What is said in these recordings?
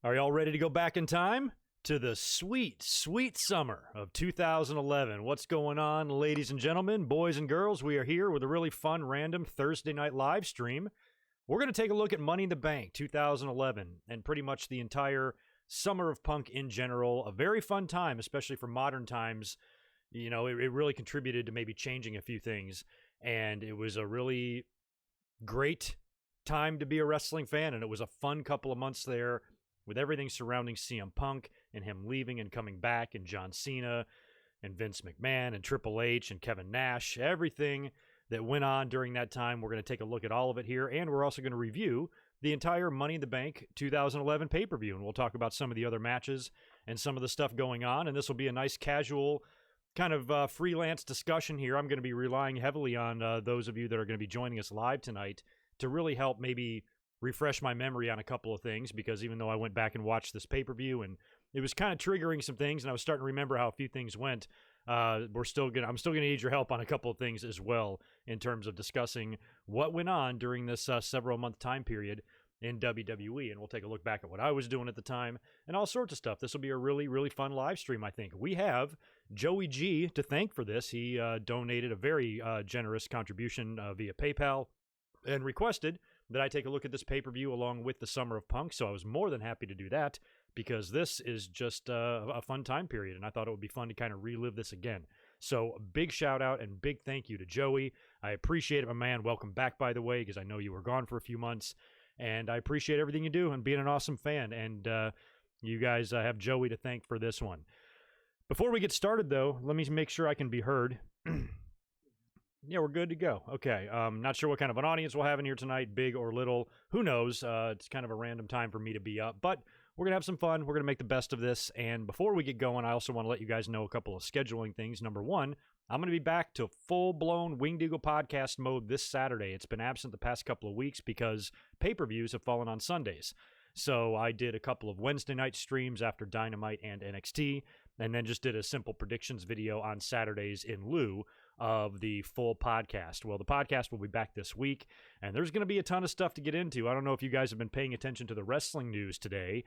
Are y'all ready to go back in time? To the sweet, sweet summer of 2011. What's going on, ladies and gentlemen, boys and girls? We are here with a really fun, random Thursday night live stream. We're going to take a look at Money in the Bank 2011 and pretty much the entire summer of punk in general. A very fun time, especially for modern times. You know, it really contributed to maybe changing a few things. And it was a really great time to be a wrestling fan. And it was a fun couple of months there, with everything surrounding CM Punk and him leaving and coming back, and John Cena and Vince McMahon and Triple H and Kevin Nash, everything that went on during that time. We're going to take a look at all of it here, and we're also going to review the entire Money in the Bank 2011 pay-per-view, and we'll talk about some of the other matches and some of the stuff going on, and this will be a nice casual kind of freelance discussion here. I'm going to be relying heavily on those of you that are going to be joining us live tonight to really help maybe refresh my memory on a couple of things, because even though I went back and watched this pay-per-view and it was kind of triggering some things and I was starting to remember how a few things went, I'm still gonna need your help on a couple of things as well in terms of discussing what went on during this several month time period in WWE, and we'll take a look back at what I was doing at the time and all sorts of stuff. This will be a really, really fun live stream, I think. We have Joey G to thank for this. He donated a very generous contribution via PayPal and requested that I take a look at this pay-per-view along with the Summer of Punk, so I was more than happy to do that, because this is just a fun time period, and I thought it would be fun to kind of relive this again. So big shout-out and big thank you to Joey. I appreciate it, my man. Welcome back, by the way, because I know you were gone for a few months, and I appreciate everything you do and being an awesome fan, and you guys have Joey to thank for this one. Before we get started, though, let me make sure I can be heard. Yeah, we're good to go. Okay, not sure what kind of an audience we'll have in here tonight, big or little. Who knows? It's kind of a random time for me to be up, but we're going to have some fun. We're going to make the best of this, and before we get going, I also want to let you guys know a couple of scheduling things. Number one, I'm going to be back to full-blown Winged Eagle podcast mode this Saturday. It's been absent the past couple of weeks because pay-per-views have fallen on Sundays. So I did a couple of Wednesday night streams after Dynamite and NXT, and then just did a simple predictions video on Saturdays in lieu of the full podcast. Well, the podcast will be back this week, and there's going to be a ton of stuff to get into. I don't know if you guys have been paying attention to the wrestling news today,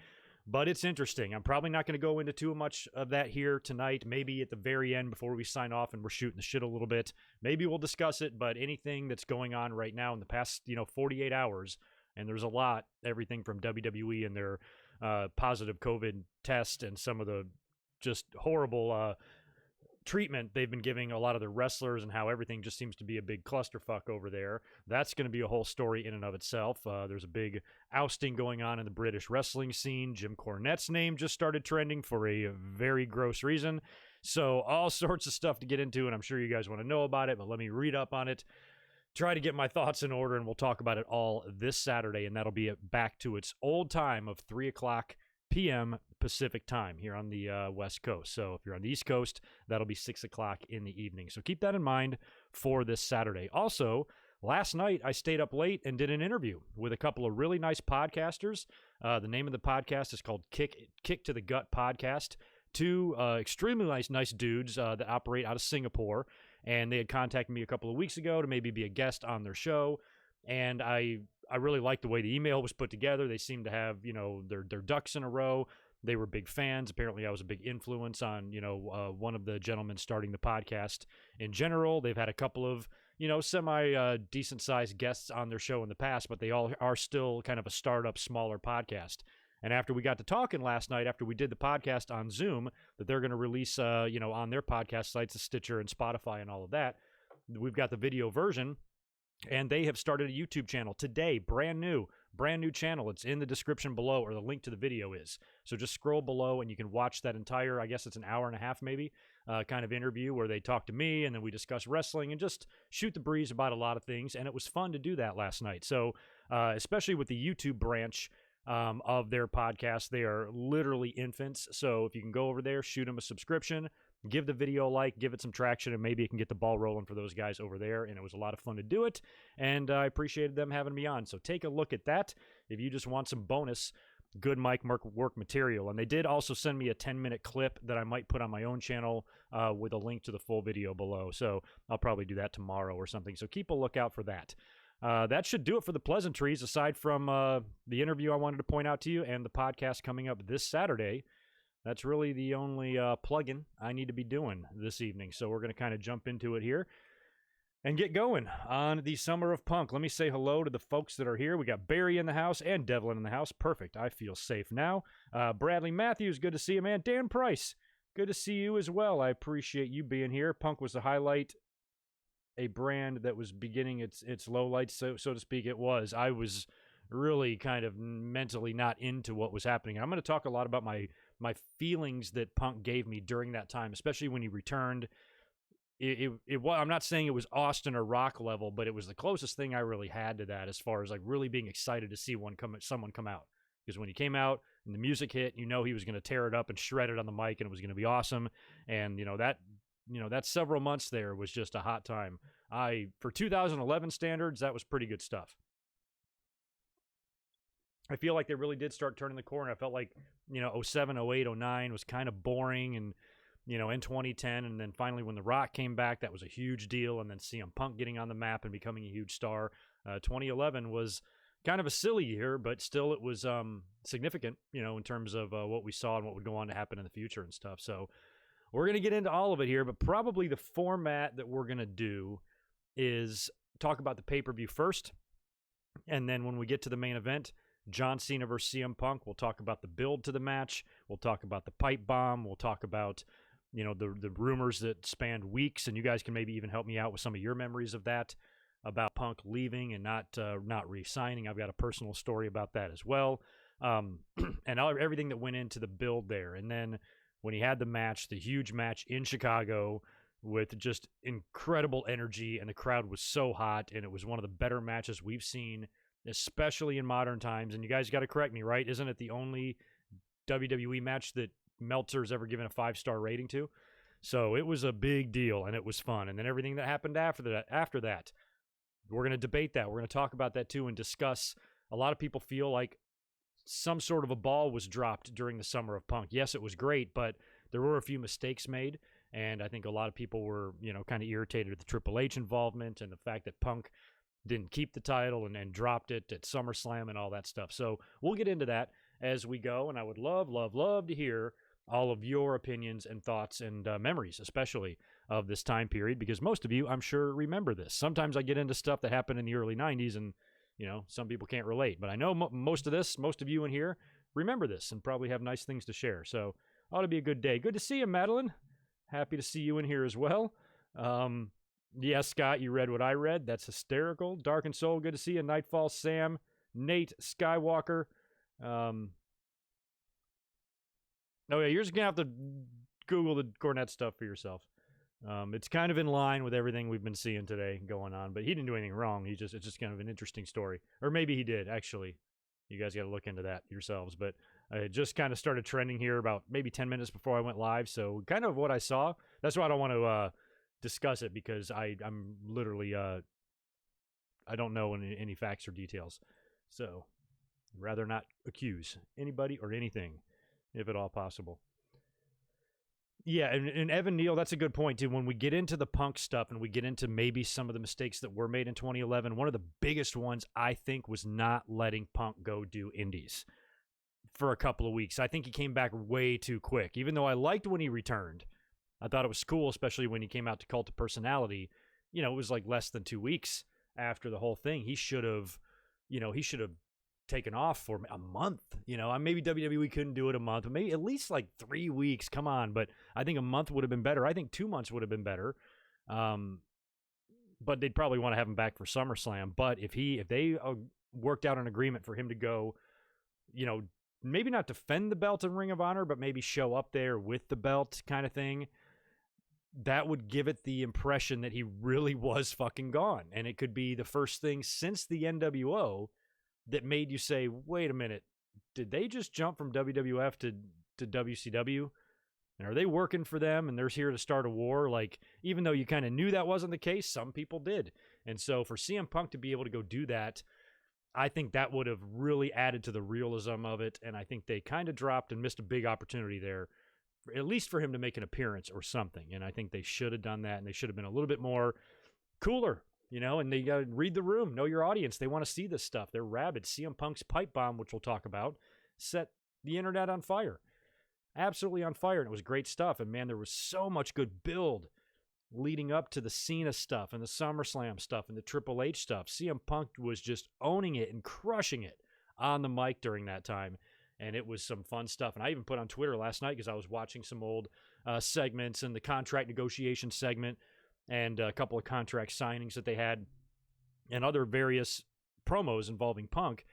but it's interesting. I'm probably not going to go into too much of that here tonight. Maybe at the very end before we sign off and we're shooting the shit a little bit, maybe we'll discuss it, but anything that's going on right now in the past, 48 hours, and there's a lot, everything from WWE and their positive COVID test and some of the just horrible treatment they've been giving a lot of the wrestlers, and how everything just seems to be a big clusterfuck over there. That's going to be a whole story in and of itself. There's a big ousting going on in the British wrestling scene. Jim Cornette's name just started trending for a very gross reason. So all sorts of stuff to get into, and I'm sure you guys want to know about it, but let me read up on it, try to get my thoughts in order, and we'll talk about it all this Saturday, and that'll be back to its old time of 3 o'clock p.m. Pacific time here on the West Coast. So if you're on the East Coast, that'll be 6 o'clock in the evening. So keep that in mind for this Saturday. Also, last night I stayed up late and did an interview with a couple of really nice podcasters. The name of the podcast is called Kick to the Gut Podcast. Two extremely nice dudes that operate out of Singapore, and they had contacted me a couple of weeks ago to maybe be a guest on their show, and I really liked the way the email was put together. They seemed to have, their ducks in a row. They were big fans. Apparently I was a big influence on, one of the gentlemen starting the podcast in general. They've had a couple of, semi decent sized guests on their show in the past, but they all are still kind of a startup, smaller podcast. And after we got to talking last night, after we did the podcast on Zoom, that they're going to release, on their podcast sites, Stitcher and Spotify and all of that, we've got the video version. And they have started a YouTube channel today, brand new channel. It's in the description below, or the link to the video is. So just scroll below and you can watch that entire, I guess it's an hour and a half maybe, kind of interview where they talk to me and then we discuss wrestling and just shoot the breeze about a lot of things. And it was fun to do that last night. So especially with the YouTube branch of their podcast, they are literally infants. So if you can go over there, shoot them a subscription, give the video a like, give it some traction, and maybe it can get the ball rolling for those guys over there. And it was a lot of fun to do it, and I appreciated them having me on. So take a look at that if you just want some bonus GoodMicWork material. And they did also send me a 10-minute clip that I might put on my own channel with a link to the full video below. So I'll probably do that tomorrow or something. So keep a lookout for that. that should do it for the pleasantries, aside from the interview I wanted to point out to you and the podcast coming up this Saturday. That's really the only plug-in I need to be doing this evening. So we're going to kind of jump into it here and get going on the Summer of Punk. Let me say hello to the folks that are here. We got Barry in the house and Devlin in the house. Perfect. I feel safe now. Bradley Matthews, good to see you, man. Dan Price, good to see you as well. I appreciate you being here. Punk was the highlight, a brand that was beginning its lowlights, so to speak. It was. I was really kind of mentally not into what was happening. I'm going to talk a lot about my feelings that Punk gave me during that time, especially when he returned. It was, I'm not saying it was Austin or Rock level, but it was the closest thing I really had to that, as far as like really being excited to see someone come out. Because when he came out and the music hit, he was going to tear it up and shred it on the mic, and it was going to be awesome. And that several months there was just a hot time. For 2011 standards, that was pretty good stuff. I feel like they really did start turning the corner. I felt like 07, 08, 09 was kind of boring, and in 2010, and then finally when The Rock came back, that was a huge deal, and then CM Punk getting on the map and becoming a huge star. 2011 was kind of a silly year, but still it was significant, in terms of what we saw and what would go on to happen in the future and stuff. So we're going to get into all of it here, but probably the format that we're going to do is talk about the pay-per-view first, and then when we get to the main event, John Cena versus CM Punk, we'll talk about the build to the match, we'll talk about the pipe bomb, we'll talk about the rumors that spanned weeks, and you guys can maybe even help me out with some of your memories of that, about Punk leaving and not re-signing. I've got a personal story about that as well, and everything that went into the build there. And then when he had the match, the huge match in Chicago with just incredible energy, and the crowd was so hot, and it was one of the better matches we've seen, especially in modern times. And you guys got to correct me, right? Isn't it the only WWE match that Meltzer's ever given a 5-star rating to? So it was a big deal, and it was fun. And then everything that happened after that, we're going to debate that. We're going to talk about that too and discuss. A lot of people feel like some sort of a ball was dropped during the Summer of Punk. Yes, it was great, but there were a few mistakes made, and I think a lot of people were, kind of irritated at the Triple H involvement and the fact that Punk didn't keep the title and dropped it at SummerSlam and all that stuff. So we'll get into that as we go, and I would love, love, love to hear all of your opinions and thoughts and memories, especially of this time period, because most of you, I'm sure, remember this. Sometimes I get into stuff that happened in the early 90s, and, some people can't relate. But I know most of you in here remember this and probably have nice things to share. So ought to be a good day. Good to see you, Madeline. Happy to see you in here as well. Yes, Scott, you read what I read. That's hysterical. Dark and Soul, good to see you. Nightfall, Sam, Nate, Skywalker. Oh, yeah, you're just going to have to Google the Cornette stuff for yourself. It's kind of in line with everything we've been seeing today going on, but he didn't do anything wrong. It's just kind of an interesting story. Or maybe he did, actually. You guys got to look into that yourselves. But it just kind of started trending here about maybe 10 minutes before I went live. So kind of what I saw. That's why I don't want to discuss it, because I'm literally, I don't know any facts or details. So I'd rather not accuse anybody or anything, if at all possible. Yeah, and Evan Neal, that's a good point, too. When we get into the Punk stuff and we get into maybe some of the mistakes that were made in 2011, one of the biggest ones, I think, was not letting Punk go do indies for a couple of weeks. I think he came back way too quick. Even though I liked when he returned, I thought it was cool, especially when he came out to Cult of Personality. It was like less than 2 weeks after the whole thing. He should have taken off for a month. Maybe WWE couldn't do it a month, but maybe at least like 3 weeks. Come on. But I think a month would have been better. I think 2 months would have been better. But they'd probably want to have him back for SummerSlam. But if they worked out an agreement for him to go, maybe not defend the belt in Ring of Honor, but maybe show up there with the belt kind of thing, that would give it the impression that he really was fucking gone. And it could be the first thing since the NWO that made you say, wait a minute, did they just jump from WWF to WCW? And are they working for them and they're here to start a war? Like, even though you kind of knew that wasn't the case, some people did. And so for CM Punk to be able to go do that, I think that would have really added to the realism of it. And I think they kind of dropped and missed a big opportunity there, at least for him to make an appearance or something. And I think they should have done that, and they should have been a little bit more cooler And they got to read the room, know your audience. They want to see this stuff. They're rabid. CM Punk's pipe bomb, which we'll talk about, set the internet on fire. Absolutely on fire, and it was great stuff. And, man, there was so much good build leading up to the Cena stuff and the SummerSlam stuff and the Triple H stuff. CM Punk was just owning it and crushing it on the mic during that time, and it was some fun stuff. And I even put on Twitter last night because I was watching some old segments and the contract negotiation segment and a couple of contract signings that they had and other various promos involving Punk.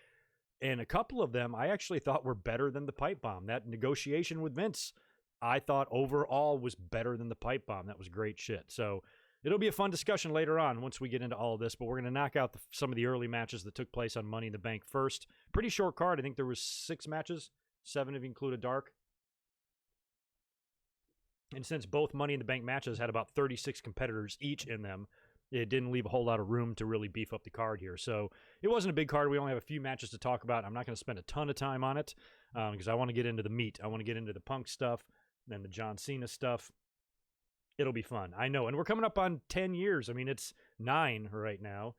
And a couple of them I actually thought were better than the pipe bomb. That negotiation with Vince, I thought overall was better than the pipe bomb. That was great shit. So it'll be a fun discussion later on once we get into all of this, but we're going to knock out some of the early matches that took place on Money in the Bank first. Pretty short card. I think there was 6 matches, 7 if you include a dark. And since both Money in the Bank matches had about 36 competitors each in them, it didn't leave a whole lot of room to really beef up the card here. So it wasn't a big card. We only have a few matches to talk about. I'm not going to spend a ton of time on it because I want to get into the meat. I want to get into the Punk stuff, then the John Cena stuff. It'll be fun. I know. And we're coming up on 10 years. I mean, it's 9 right now.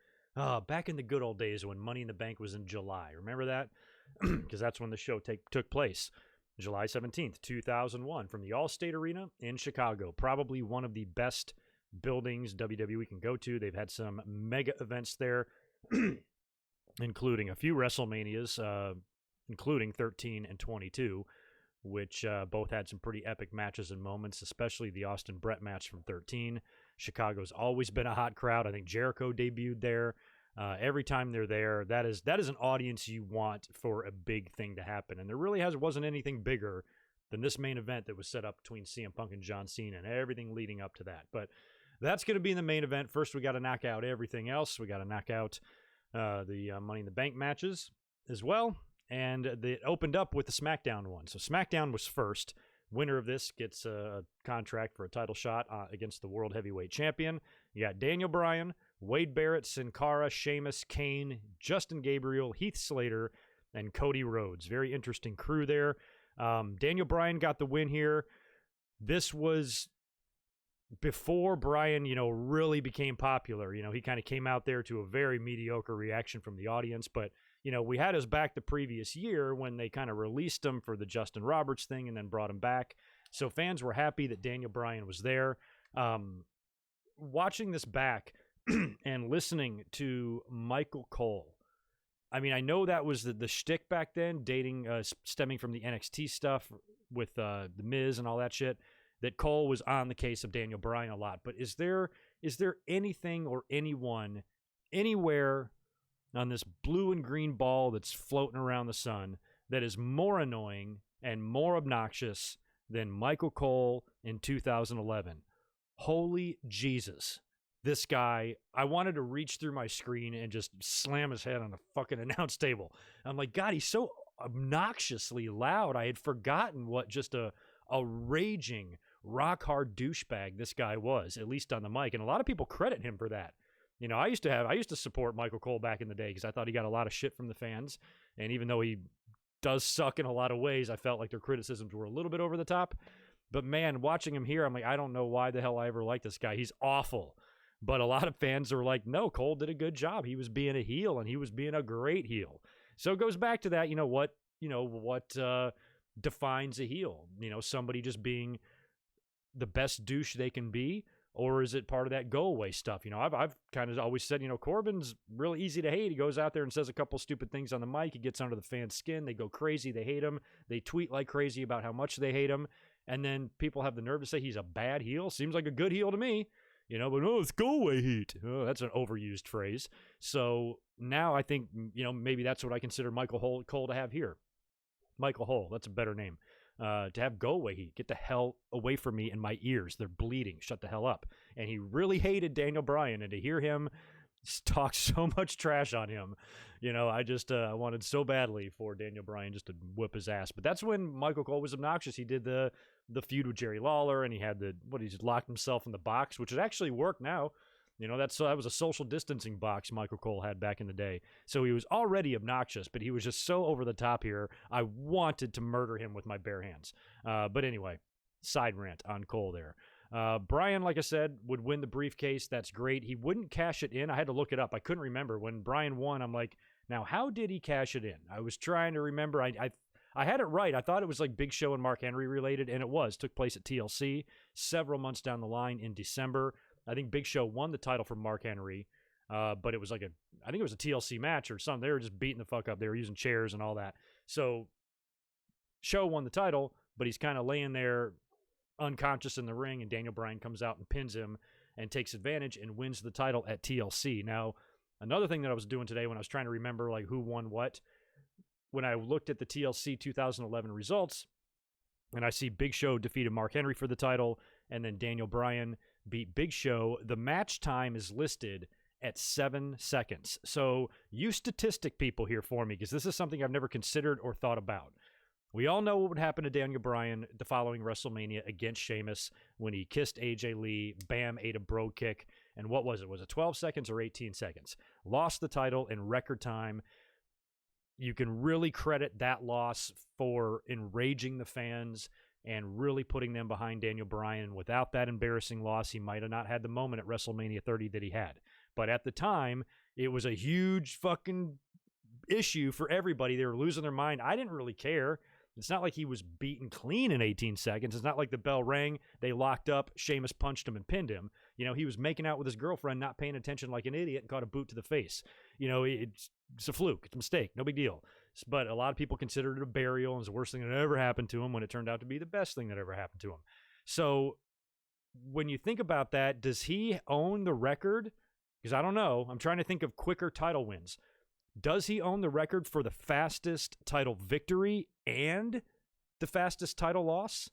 Back in the good old days when Money in the Bank was in July. Remember that? Because that's when the show took place. July 17th, 2001, from the Allstate Arena in Chicago. Probably one of the best buildings WWE can go to. They've had some mega events there, including a few WrestleManias, including 13 and 22, which both had some pretty epic matches and moments, especially the Austin Brett match from 13. Chicago's always been a hot crowd. I think Jericho debuted there. Every time they're there, that is an audience you want for a big thing to happen. And there really wasn't anything bigger than this main event that was set up between CM Punk and John Cena and everything leading up to that. But that's going to be in the main event. First, we got to knock out everything else. We got to knock out the Money in the Bank matches as well. And it opened up with the SmackDown one. So SmackDown was first. Winner of this gets a contract for a title shot against the World Heavyweight Champion. You got Daniel Bryan, Wade Barrett, Sin Cara, Sheamus, Kane, Justin Gabriel, Heath Slater, and Cody Rhodes. Very interesting crew there. Daniel Bryan got the win here. This was before Bryan, really became popular. He kind of came out there to a very mediocre reaction from the audience, but we had his back the previous year when they kind of released him for the Justin Roberts thing and then brought him back. So fans were happy that Daniel Bryan was there. Watching this back and listening to Michael Cole, I mean, I know that was the shtick back then, stemming from the NXT stuff with the Miz and all that shit, that Cole was on the case of Daniel Bryan a lot. But is there anything or anyone anywhere on this blue and green ball that's floating around the sun that is more annoying and more obnoxious than Michael Cole in 2011? Holy Jesus. This guy, I wanted to reach through my screen and just slam his head on the fucking announce table. I'm like, God, he's so obnoxiously loud. I had forgotten what just a raging, rock-hard douchebag this guy was, at least on the mic. And a lot of people credit him for that. I used to support Michael Cole back in the day because I thought he got a lot of shit from the fans. And even though he does suck in a lot of ways, I felt like their criticisms were a little bit over the top. But man, watching him here, I'm like, I don't know why the hell I ever liked this guy. He's awful. But a lot of fans are like, no, Cole did a good job. He was being a heel, and he was being a great heel. So it goes back to that, what defines a heel? Somebody just being the best douche they can be, or is it part of that go-away stuff? I've kind of always said, Corbin's really easy to hate. He goes out there and says a couple stupid things on the mic. He gets under the fans' skin. They go crazy. They hate him. They tweet like crazy about how much they hate him. And then people have the nerve to say he's a bad heel. Seems like a good heel to me. But it's go-away heat. Oh, that's an overused phrase. So now I think, maybe that's what I consider Michael Cole to have here. Michael Hole, that's a better name. To have go-away heat. Get the hell away from me and my ears. They're bleeding. Shut the hell up. And he really hated Daniel Bryan. And to hear him talk so much trash on him, I wanted so badly for Daniel Bryan just to whip his ass. But that's when Michael Cole was obnoxious. He did the feud with Jerry Lawler, and he had he just locked himself in the box, which has actually worked now. That was a social distancing box Michael Cole had back in the day. So he was already obnoxious, but he was just so over the top here. I wanted to murder him with my bare hands. But anyway, side rant on Cole there. Bryan, like I said, would win the briefcase. That's great. He wouldn't cash it in. I had to look it up. I couldn't remember. When Bryan won, I'm like, now, how did he cash it in? I was trying to remember. I had it right. I thought it was like Big Show and Mark Henry related, and it was. Took place at TLC several months down the line in December. I think Big Show won the title from Mark Henry, but it was like I think it was a TLC match or something. They were just beating the fuck up. They were using chairs and all that. So Show won the title, but he's kind of laying there unconscious in the ring, and Daniel Bryan comes out and pins him and takes advantage and wins the title at TLC. Now, another thing that I was doing today when I was trying to remember like who won what, when I looked at the TLC 2011 results, and I see Big Show defeated Mark Henry for the title, and then Daniel Bryan beat Big Show, the match time is listed at 7 seconds. So you statistic people here for me, because this is something I've never considered or thought about. We all know what would happen to Daniel Bryan the following WrestleMania against Sheamus when he kissed AJ Lee, bam, ate a bro kick, and what was it? Was it 12 seconds or 18 seconds? Lost the title in record time. You can really credit that loss for enraging the fans and really putting them behind Daniel Bryan. Without that embarrassing loss, he might have not had the moment at WrestleMania 30 that he had. But at the time, it was a huge fucking issue for everybody. They were losing their mind. I didn't really care. It's not like he was beaten clean in 18 seconds. It's not like the bell rang, they locked up, Sheamus punched him and pinned him. You know, he was making out with his girlfriend, not paying attention like an idiot, and caught a boot to the face. You know, it's a fluke. It's a mistake. No big deal. But a lot of people considered it a burial, and it's the worst thing that ever happened to him when it turned out to be the best thing that ever happened to him. So when you think about that, does he own the record? Because I don't know. I'm trying to think of quicker title wins. Does he own the record for the fastest title victory and the fastest title loss?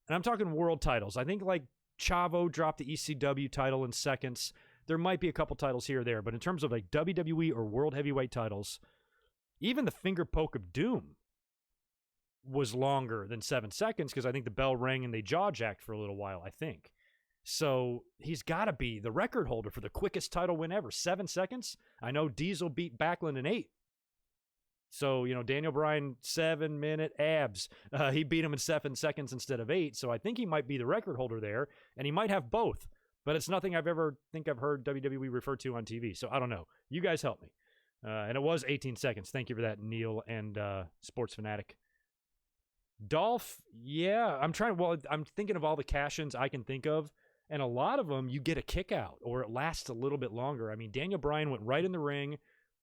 And I'm talking world titles. I think like Chavo dropped the ECW title in seconds. There might be a couple titles here or there, but in terms of like WWE or world heavyweight titles, even the finger poke of doom was longer than 7 seconds because I think the bell rang and they jaw jacked for a little while, I think. So he's got to be the record holder for the quickest title win ever. 7 seconds? I know Diesel beat Backlund in 8. So, you know, Daniel Bryan, 7-minute abs. He beat him in 7 seconds instead of 8. So I think he might be the record holder there, and he might have both. But it's nothing I've heard WWE refer to on TV. So I don't know. You guys help me. And it was 18 seconds. Thank you for that, Neil and Sports Fanatic. Dolph, yeah, I'm thinking of all the cash-ins I can think of. And a lot of them, you get a kick out or it lasts a little bit longer. I mean, Daniel Bryan went right in the ring.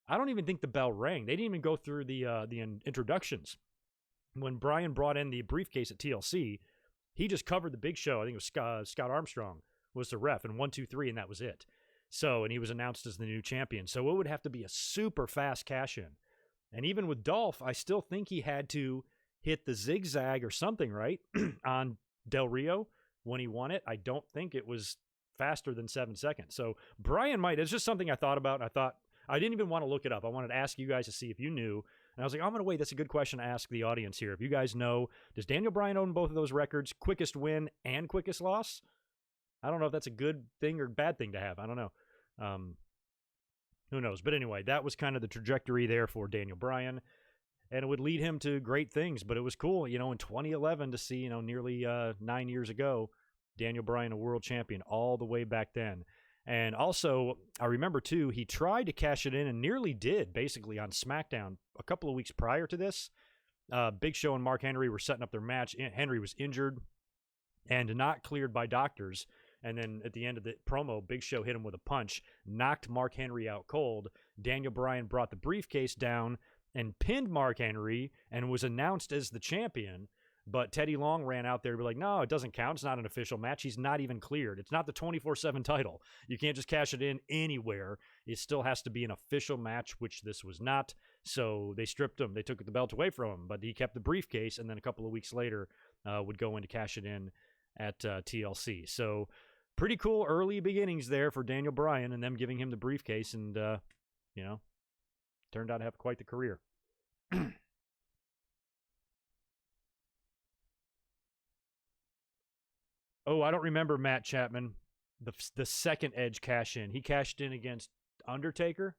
I don't even think the bell rang. They didn't even go through the introductions. When Bryan brought in the briefcase at TLC, he just covered the Big Show. I think it was Scott Armstrong was the ref, and 1, 2, 3, and that was it. So, and he was announced as the new champion. So it would have to be a super fast cash-in. And even with Dolph, I still think he had to hit the zigzag or something, right, on Del Rio. When he won it, I don't think it was faster than 7 seconds. So Bryan might. It's just something I thought about. I thought I didn't even want to look it up. I wanted to ask you guys to see if you knew. And I was like, I'm going to wait. That's a good question to ask the audience here. If you guys know, does Daniel Bryan own both of those records, quickest win and quickest loss? I don't know if that's a good thing or bad thing to have. I don't know. Who knows? But anyway, that was kind of the trajectory there for Daniel Bryan. And it would lead him to great things, but it was cool, you know, in 2011 to see, you know, nearly 9 years ago, Daniel Bryan, a world champion, all the way back then. And also, I remember, too, he tried to cash it in and nearly did, basically, on SmackDown a couple of weeks prior to this. Big Show and Mark Henry were setting up their match. Henry was injured and not cleared by doctors. And then at the end of the promo, Big Show hit him with a punch, knocked Mark Henry out cold. Daniel Bryan brought the briefcase down and pinned Mark Henry and was announced as the champion. But Teddy Long ran out there to be like, no, it doesn't count. It's not an official match. He's not even cleared. It's not the 24/7 title. You can't just cash it in anywhere. It still has to be an official match, which this was not. So they stripped him. They took the belt away from him, but he kept the briefcase, and then a couple of weeks later would go in to cash it in at TLC. So pretty cool early beginnings there for Daniel Bryan and them giving him the briefcase, and, you know, turned out to have quite the career. Oh, I don't remember Matt Chapman, the second Edge cash in. He cashed in against Undertaker.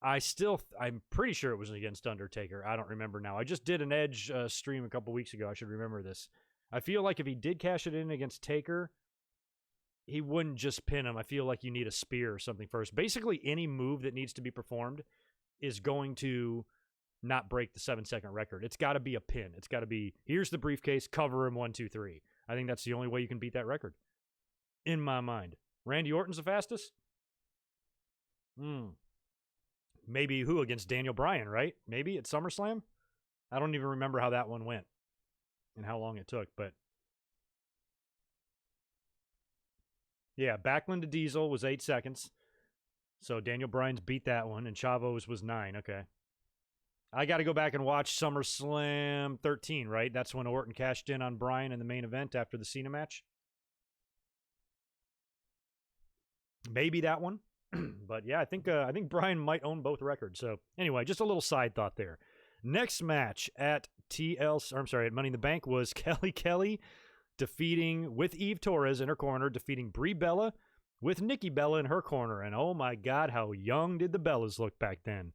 I'm pretty sure it was against Undertaker. I don't remember now. I just did an Edge stream a couple weeks ago. I should remember this. I feel like if he did cash it in against Taker, he wouldn't just pin him. I feel like you need a spear or something first. Basically, any move that needs to be performed is going to not break the 7-second record. It's got to be a pin. It's got to be, here's the briefcase, cover him 1, 2, 3. I think that's the only way you can beat that record, in my mind. Randy Orton's the fastest? Maybe who against Daniel Bryan, right? Maybe at SummerSlam? I don't even remember how that one went and how long it took, but yeah, Backlund to Diesel was 8 seconds. So Daniel Bryan's beat that one, and Chavo's was 9. Okay. I got to go back and watch SummerSlam 13, right? That's when Orton cashed in on Bryan in the main event after the Cena match. Maybe that one. But yeah, I think Bryan might own both records. So anyway, just a little side thought there. Next match at at Money in the Bank was Kelly defeating, with Eve Torres in her corner, defeating Brie Bella with Nikki Bella in her corner. And oh my God, how young did the Bellas look back then?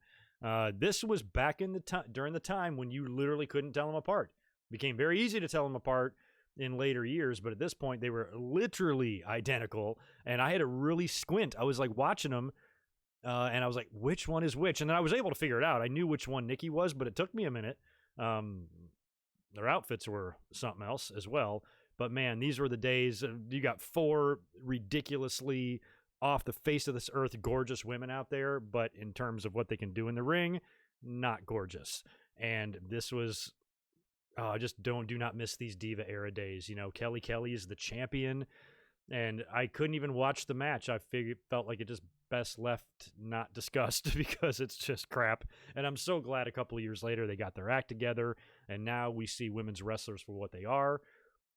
This was back in during the time when you literally couldn't tell them apart. It became very easy to tell them apart in later years, but at this point they were literally identical, and I had to really squint. I was like watching them, and I was like, which one is which? And then I was able to figure it out. I knew which one Nikki was, but it took me a minute. Their outfits were something else as well. But man, these were the days. You got 4 ridiculously off the face of this earth gorgeous women out there, but in terms of what they can do in the ring, not gorgeous. And this was, just do not miss these Diva era days. You know, Kelly is the champion, and I couldn't even watch the match. Felt like it just best left not discussed because it's just crap. And I'm so glad a couple of years later they got their act together, and now we see women's wrestlers for what they are,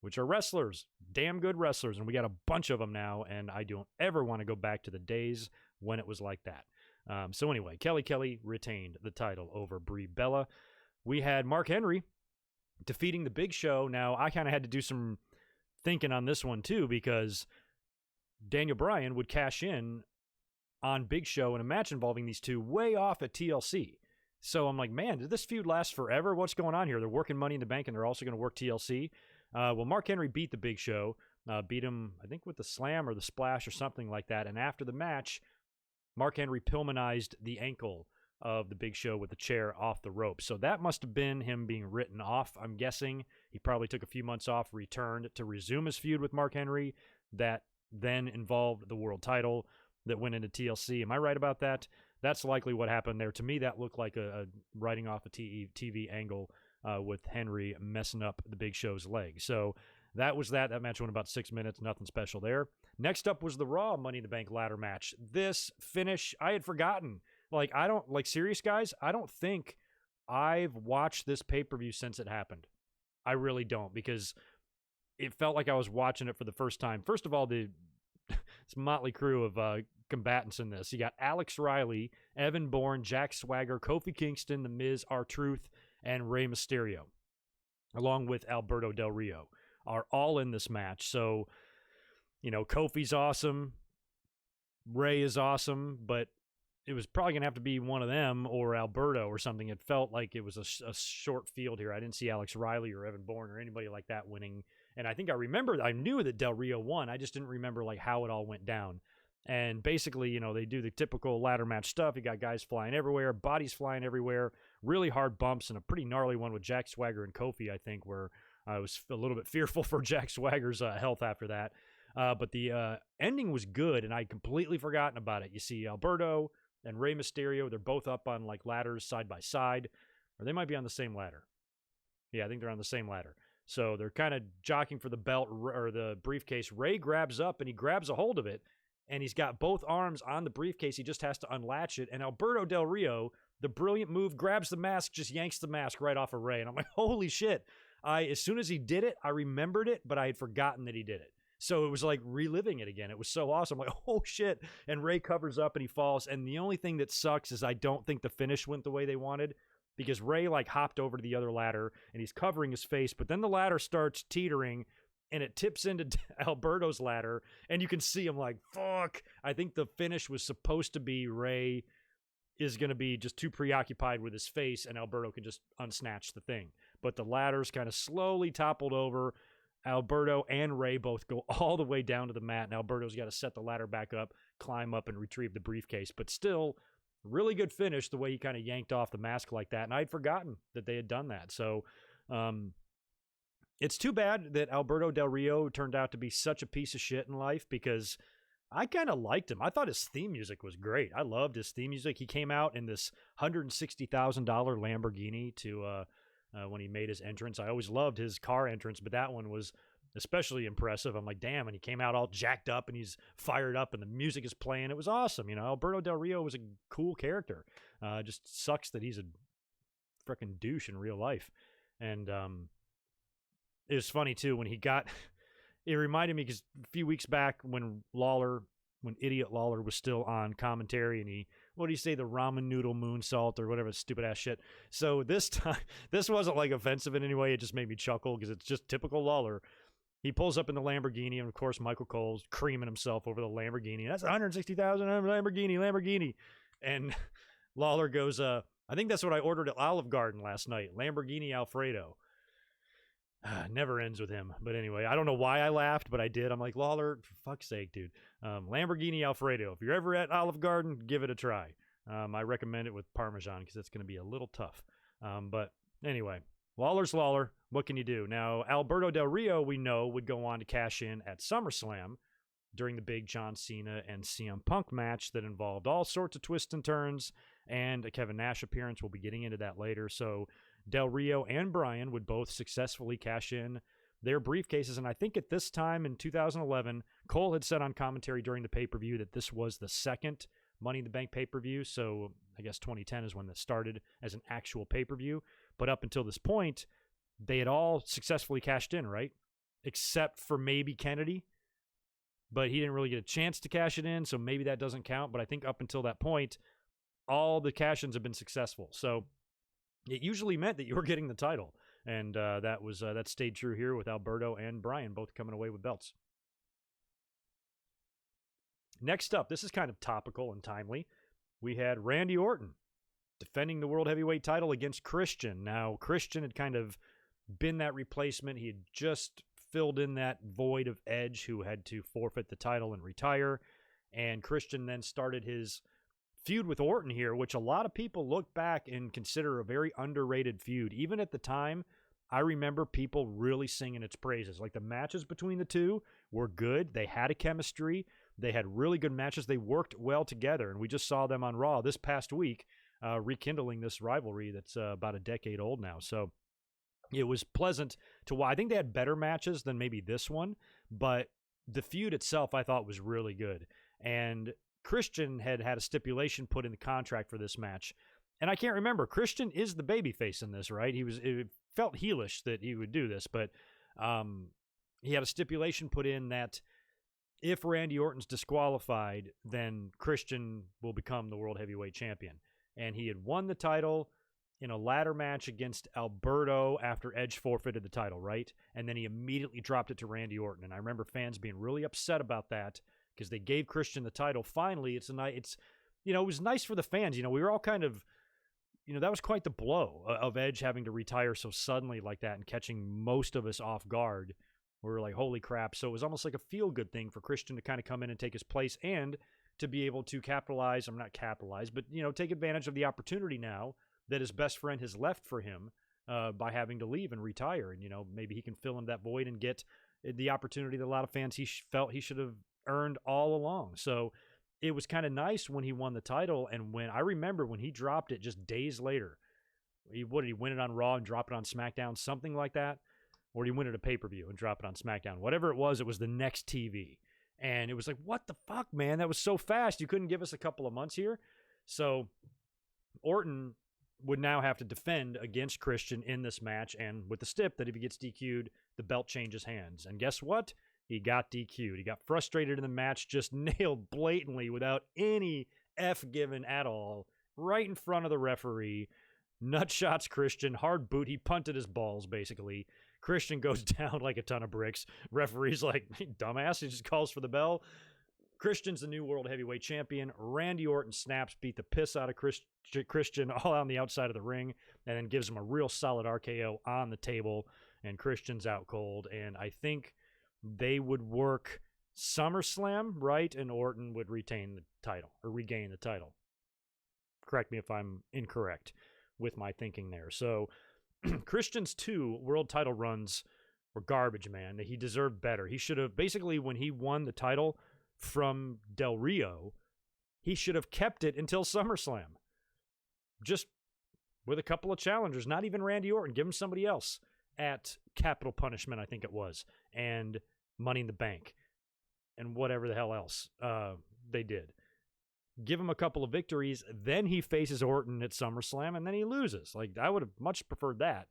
which are wrestlers, damn good wrestlers, and we got a bunch of them now, and I don't ever want to go back to the days when it was like that. So anyway, Kelly retained the title over Brie Bella. We had Mark Henry defeating the Big Show. Now, I kind of had to do some thinking on this one, too, because Daniel Bryan would cash in on Big Show in a match involving these two way off at TLC. So I'm like, man, did this feud last forever? What's going on here? They're working Money in the Bank, and they're also going to work TLC. Well, Mark Henry beat the Big Show, beat him, I think, with the slam or the splash or something like that. And after the match, Mark Henry Pillmanized the ankle of the Big Show with the chair off the rope. So that must have been him being written off, I'm guessing. He probably took a few months off, returned to resume his feud with Mark Henry. That then involved the world title that went into TLC. Am I right about that? That's likely what happened there. To me, that looked like a writing off a TV angle with Henry messing up the Big Show's leg. So that was that. That match went about 6 minutes. Nothing special there. Next up was the Raw Money in the Bank ladder match. This finish, I had forgotten. Serious guys, I don't think I've watched this pay-per-view since it happened. I really don't, because it felt like I was watching it for the first time. First of all, this motley crew of combatants in this. You got Alex Riley, Evan Bourne, Jack Swagger, Kofi Kingston, The Miz, R-Truth, and Rey Mysterio, along with Alberto Del Rio, are all in this match. So, you know, Kofi's awesome, Rey is awesome, but it was probably going to have to be one of them or Alberto or something. It felt like it was a short field here. I didn't see Alex Riley or Evan Bourne or anybody like that winning. And I think I knew that Del Rio won. I just didn't remember like how it all went down. And basically, you know, they do the typical ladder match stuff. You got guys flying everywhere, bodies flying everywhere, really hard bumps, and a pretty gnarly one with Jack Swagger and Kofi, I think, where I was a little bit fearful for Jack Swagger's health after that. But the ending was good, and I'd completely forgotten about it. You see Alberto and Rey Mysterio, they're both up on like ladders side by side, or they might be on the same ladder. Yeah, I think they're on the same ladder. So they're kind of jockeying for the belt or the briefcase. Rey grabs up and he grabs a hold of it, and he's got both arms on the briefcase. He just has to unlatch it. And Alberto Del Rio, the brilliant move, grabs the mask, just yanks the mask right off of Rey. And I'm like, holy shit. As soon as he did it, I remembered it, but I had forgotten that he did it. So it was like reliving it again. It was so awesome. I'm like, oh shit. And Rey covers up and he falls. And the only thing that sucks is I don't think the finish went the way they wanted, because Rey like hopped over to the other ladder and he's covering his face, but then the ladder starts teetering and it tips into Alberto's ladder, and you can see him like, fuck. I think the finish was supposed to be Rey is going to be just too preoccupied with his face, and Alberto can just unsnatch the thing. But the ladder's kind of slowly toppled over. Alberto and Ray both go all the way down to the mat, and Alberto's got to set the ladder back up, climb up, and retrieve the briefcase. But still, really good finish the way he kind of yanked off the mask like that, and I'd forgotten that they had done that. So it's too bad that Alberto Del Rio turned out to be such a piece of shit in life, because I kind of liked him. I thought his theme music was great. I loved his theme music. He came out in this $160,000 Lamborghini to when he made his entrance. I always loved his car entrance, but that one was especially impressive. I'm like, damn, and he came out all jacked up, and he's fired up, and the music is playing. It was awesome. Alberto Del Rio was a cool character. Just sucks that he's a freaking douche in real life. And it was funny, too, when he got... It reminded me, because a few weeks back when Idiot Lawler was still on commentary, and what do you say, the ramen noodle moonsault or whatever stupid ass shit. So this time, this wasn't like offensive in any way. It just made me chuckle because it's just typical Lawler. He pulls up in the Lamborghini, and of course Michael Cole's creaming himself over the Lamborghini. That's $160,000 Lamborghini. And Lawler goes, I think that's what I ordered at Olive Garden last night, Lamborghini Alfredo. Never ends with him. But anyway, I don't know why I laughed, but I did. I'm like, Lawler, for fuck's sake, dude. Lamborghini Alfredo. If you're ever at Olive Garden, give it a try. I recommend it with Parmesan because it's going to be a little tough. But anyway, Lawler's Lawler. What can you do? Now, Alberto Del Rio, we know, would go on to cash in at SummerSlam during the big John Cena and CM Punk match that involved all sorts of twists and turns and a Kevin Nash appearance. We'll be getting into that later. So Del Rio and Bryan would both successfully cash in their briefcases. And I think at this time in 2011, Cole had said on commentary during the pay-per-view that this was the second Money in the Bank pay-per-view. So I guess 2010 is when this started as an actual pay-per-view. But up until this point, they had all successfully cashed in, right? Except for maybe Kennedy. But he didn't really get a chance to cash it in, so maybe that doesn't count. But I think up until that point, all the cash-ins have been successful. So it usually meant that you were getting the title. And that stayed true here with Alberto and Bryan both coming away with belts. Next up, this is kind of topical and timely. We had Randy Orton defending the World Heavyweight title against Christian. Now, Christian had kind of been that replacement. He had just filled in that void of Edge, who had to forfeit the title and retire. And Christian then started his feud with Orton here, which a lot of people look back and consider a very underrated feud. Even at the time, I remember people really singing its praises. Like, the matches between the two were good. They had a chemistry. They had really good matches. They worked well together, and we just saw them on Raw this past week, rekindling this rivalry that's about a decade old now. So it was pleasant to watch. I think they had better matches than maybe this one, but the feud itself I thought was really good. And Christian had a stipulation put in the contract for this match. And I can't remember. Christian is the babyface in this, right? It felt heelish that he would do this, but he had a stipulation put in that if Randy Orton's disqualified, then Christian will become the World Heavyweight Champion. And he had won the title in a ladder match against Alberto after Edge forfeited the title, right? And then he immediately dropped it to Randy Orton. And I remember fans being really upset about that because they gave Christian the title. Finally, it was nice for the fans. We were all kind of, that was quite the blow of Edge having to retire so suddenly like that and catching most of us off guard. We were like, holy crap. So it was almost like a feel-good thing for Christian to kind of come in and take his place and to be able to take advantage of the opportunity now that his best friend has left for him by having to leave and retire. And, maybe he can fill in that void and get the opportunity that a lot of fans felt he should have earned all along. So it was kind of nice when he won the title. And I remember when he dropped it just days later, what did he win it on Raw and drop it on SmackDown? Something like that. Or did he win it at a pay-per-view and drop it on SmackDown? Whatever it was the next TV. And it was like, what the fuck, man? That was so fast. You couldn't give us a couple of months here. So Orton would now have to defend against Christian in this match, and with the stip that if he gets DQ'd, the belt changes hands. And guess what? He got DQ'd. He got frustrated in the match, just nailed blatantly without any F given at all, right in front of the referee. Nutshots Christian, hard boot. He punted his balls, basically. Christian goes down like a ton of bricks. Referee's like, dumbass, he just calls for the bell. Christian's the new World Heavyweight Champion. Randy Orton snaps, beat the piss out of Christian all on the outside of the ring, and then gives him a real solid RKO on the table. and Christian's out cold. And I think they would work SummerSlam, right? And Orton would retain the title or regain the title. Correct me if I'm incorrect with my thinking there. So Christian's 2 world title runs were garbage, man. He deserved better. He should have, basically, when he won the title from Del Rio, he should have kept it until SummerSlam. Just with a couple of challengers, not even Randy Orton. Give him somebody else at Capital Punishment, I think it was, and Money in the Bank, and whatever the hell else they did. Give him a couple of victories, then he faces Orton at SummerSlam, and then he loses. Like, I would have much preferred that,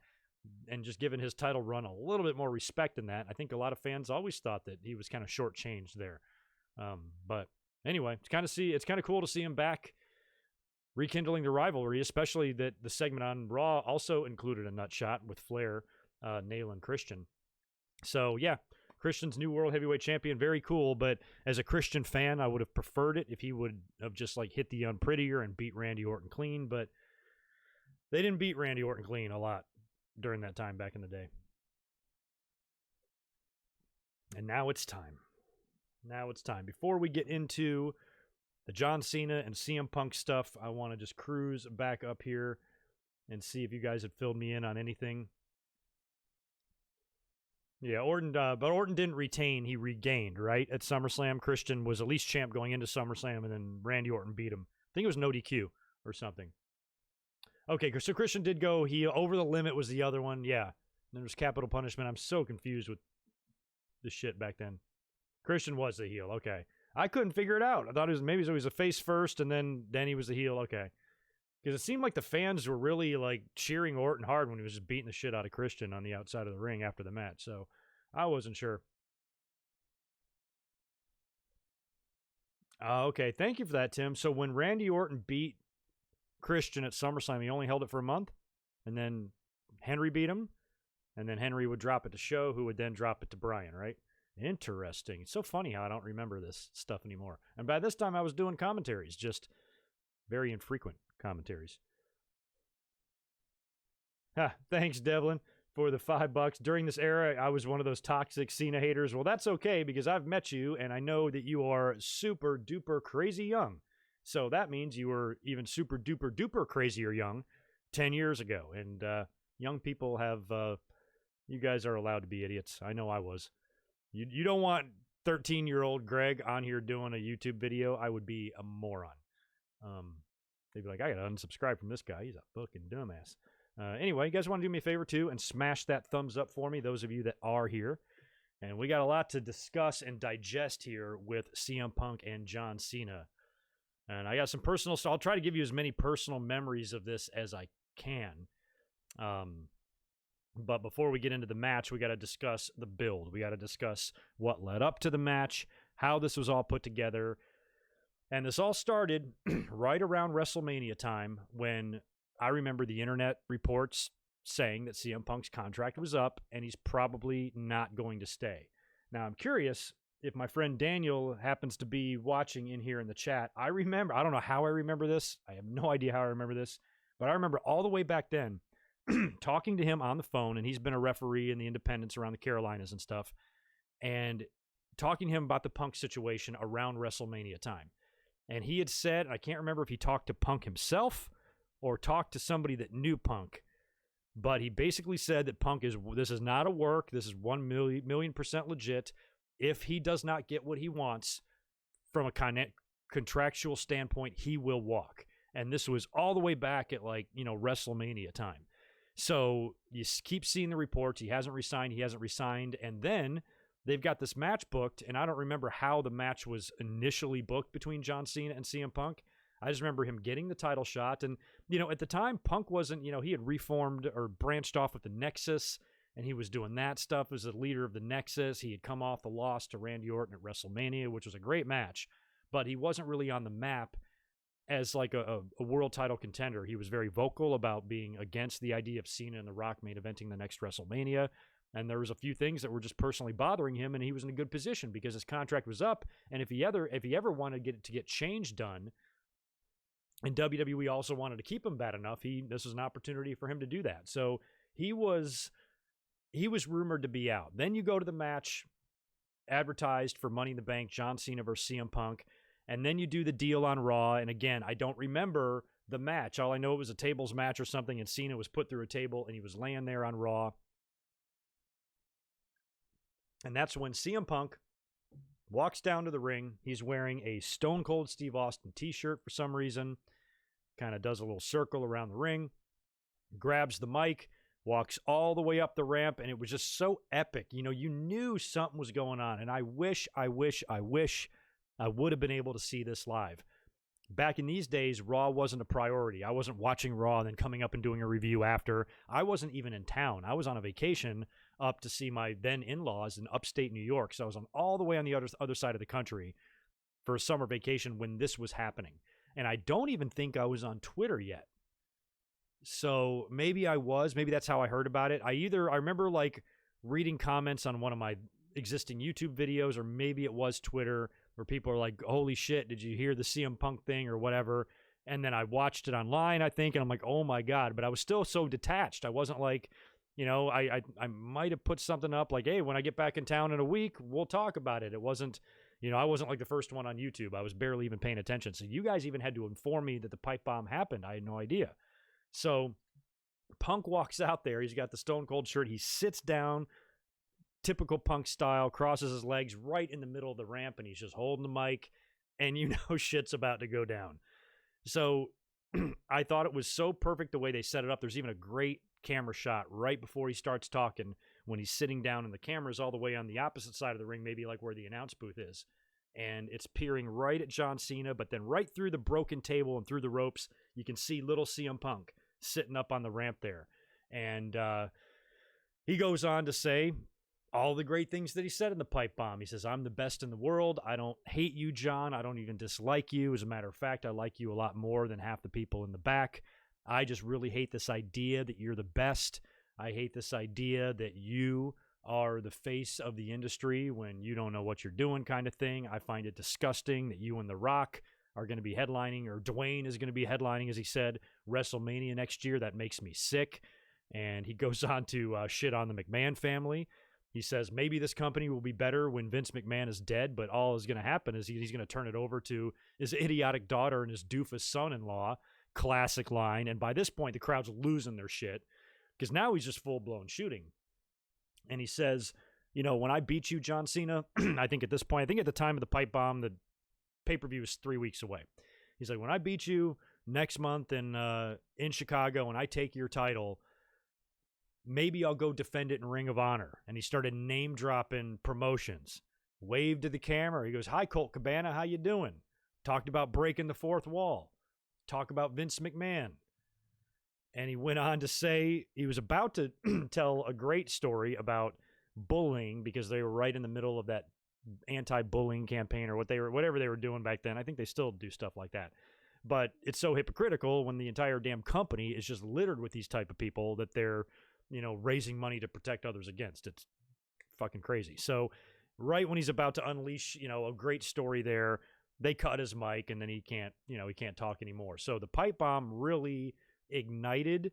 and just given his title run a little bit more respect than that. I think a lot of fans always thought that he was kind of shortchanged there. But anyway, it's kind of cool to see him back, rekindling the rivalry, especially that the segment on Raw also included a nut shot with Flair nailing Christian. So, yeah. Christian's new World Heavyweight Champion, very cool, but as a Christian fan, I would have preferred it if he would have just like hit the unprettier and beat Randy Orton clean, but they didn't beat Randy Orton clean a lot during that time back in the day. And now it's time. Before we get into the John Cena and CM Punk stuff, I want to just cruise back up here and see if you guys had filled me in on anything. Yeah, Orton, but Orton didn't retain. He regained, right? At SummerSlam, Christian was at least champ going into SummerSlam, and then Randy Orton beat him. I think it was no DQ or something. Okay, so Christian did go heel. Over the Limit was the other one. Yeah. And then there's Capital Punishment. I'm so confused with the shit back then. Christian was the heel. Okay. I couldn't figure it out. I thought maybe he was a face first, and then he was the heel. Okay. Because it seemed like the fans were really like cheering Orton hard when he was just beating the shit out of Christian on the outside of the ring after the match. So I wasn't sure. Okay, thank you for that, Tim. So when Randy Orton beat Christian at SummerSlam, he only held it for a month, and then Henry beat him, and then Henry would drop it to Show, who would then drop it to Bryan, right? Interesting. It's so funny how I don't remember this stuff anymore. And by this time, I was doing commentaries, just very infrequent commentaries. Thanks, Devlin, for the $5. During this era, I was one of those toxic Cena haters. Well, that's okay, because I've met you, and I know that you are super duper crazy young. So that means you were even super duper duper crazier young 10 years ago. And young people have, you guys are allowed to be idiots. I know I was. You don't want 13-year-old Greg on here doing a YouTube video. I would be a moron. They'd be like, I gotta unsubscribe from this guy. He's a fucking dumbass. Anyway, you guys want to do me a favor too and smash that thumbs up for me, those of you that are here. And we got a lot to discuss and digest here with CM Punk and John Cena. And I got some personal, so I'll try to give you as many personal memories of this as I can. But before we get into the match, we got to discuss the build. We got to discuss what led up to the match, how this was all put together. And this all started right around WrestleMania time when I remember the internet reports saying that CM Punk's contract was up and he's probably not going to stay. Now, I'm curious if my friend Daniel happens to be watching in here in the chat. I don't know how I remember this. I have no idea how I remember this. But I remember all the way back then talking to him on the phone, and he's been a referee in the independents around the Carolinas and stuff, and talking to him about the Punk situation around WrestleMania time. And he had said, I can't remember if he talked to Punk himself or talked to somebody that knew Punk, but he basically said that this is not a work. This is 1,000,000% legit. If he does not get what he wants from a contractual standpoint, he will walk. And this was all the way back at WrestleMania time. So you keep seeing the reports. He hasn't resigned. And then they've got this match booked, and I don't remember how the match was initially booked between John Cena and CM Punk. I just remember him getting the title shot. And, at the time, Punk wasn't, he had reformed or branched off with the Nexus, and he was doing that stuff as a leader of the Nexus. He had come off the loss to Randy Orton at WrestleMania, which was a great match, but he wasn't really on the map as like a world title contender. He was very vocal about being against the idea of Cena and The Rock main eventing the next WrestleMania. And there was a few things that were just personally bothering him, and he was in a good position because his contract was up. And if he ever wanted to get change done, and WWE also wanted to keep him bad enough, this was an opportunity for him to do that. So he was he was rumored to be out. Then you go to the match advertised for Money in the Bank, John Cena versus CM Punk, and then you do the deal on Raw. And again, I don't remember the match. All I know, it was a tables match or something, and Cena was put through a table, and he was laying there on Raw. And that's when CM Punk walks down to the ring. He's wearing a Stone Cold Steve Austin t-shirt for some reason. Kind of does a little circle around the ring, grabs the mic, walks all the way up the ramp, and it was just so epic. You know, you knew something was going on, and I wish I would have been able to see this live. Back in these days, Raw wasn't a priority. I wasn't watching Raw and then coming up and doing a review after. I wasn't even in town. I was on a vacation up to see my then in-laws in upstate New York, so I was on all the way on the other side of the country for a summer vacation when this was happening. And I don't even think I was on Twitter yet. So maybe I was. Maybe that's how I heard about it. I remember like reading comments on one of my existing YouTube videos, or maybe it was Twitter, where people are like, holy shit, did you hear the CM Punk thing or whatever? And then I watched it online, I think, and I'm like, oh my God. But I was still so detached. I wasn't like, you know, I might have put something up like, hey, when I get back in town in a week, we'll talk about it. It wasn't, you know, I wasn't like the first one on YouTube. I was barely even paying attention. So you guys even had to inform me that the pipe bomb happened. I had no idea. So Punk walks out there. He's got the Stone Cold shirt. He sits down, typical Punk style, crosses his legs right in the middle of the ramp, and he's just holding the mic, and you know shit's about to go down. So I thought it was so perfect the way they set it up. There's even a great camera shot right before he starts talking when he's sitting down, and the camera's all the way on the opposite side of the ring, maybe like where the announce booth is. And it's peering right at John Cena, but then right through the broken table and through the ropes, you can see little CM Punk sitting up on the ramp there. And he goes on to say all the great things that he said in the pipe bomb. He says, I'm the best in the world. I don't hate you, John. I don't even dislike you. As a matter of fact, I like you a lot more than half the people in the back. I just really hate this idea that you're the best. I hate this idea that you are the face of the industry when you don't know what you're doing, kind of thing. I find it disgusting that you and The Rock are going to be headlining, or Dwayne is going to be headlining, as he said, WrestleMania next year. That makes me sick. And he goes on to shit on the McMahon family. He says maybe this company will be better when Vince McMahon is dead, but all is going to happen is he's going to turn it over to his idiotic daughter and his doofus son-in-law. Classic line. And by this point, the crowd's losing their shit because now he's just full-blown shooting. And he says, you know, when I beat you, John Cena, I think at this point, I think at the time of the pipe bomb, the pay-per-view is 3 weeks away. He's like, when I beat you next month in Chicago and I take your title, maybe I'll go defend it in Ring of Honor. And he started name-dropping promotions. Waved to the camera. He goes, hi, Colt Cabana, how you doing? Talked about breaking the fourth wall. Talk about Vince McMahon. And he went on to say he was about to tell a great story about bullying because they were right in the middle of that anti-bullying campaign or whatever they were doing back then. I think they still do stuff like that. But it's so hypocritical when the entire damn company is just littered with these type of people that they're, you know, raising money to protect others against. It's fucking crazy. So right when he's about to unleash, you know, a great story there, they cut his mic and then he can't talk anymore. So the pipe bomb really ignited,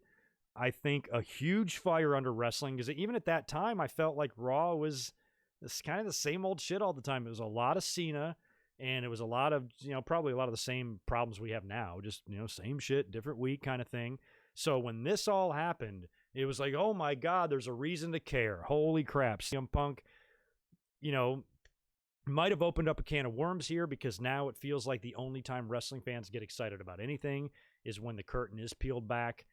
I think, a huge fire under wrestling, because even at that time I felt like Raw was this kind of the same old shit all the time. It was a lot of Cena, and it was a lot of, you know, probably a lot of the same problems we have now, just, you know, same shit, different week kind of thing. So when this all happened, it was like, oh my God, there's a reason to care. Holy crap. CM Punk, you know, might have opened up a can of worms here, because now it feels like the only time wrestling fans get excited about anything is when the curtain is peeled back.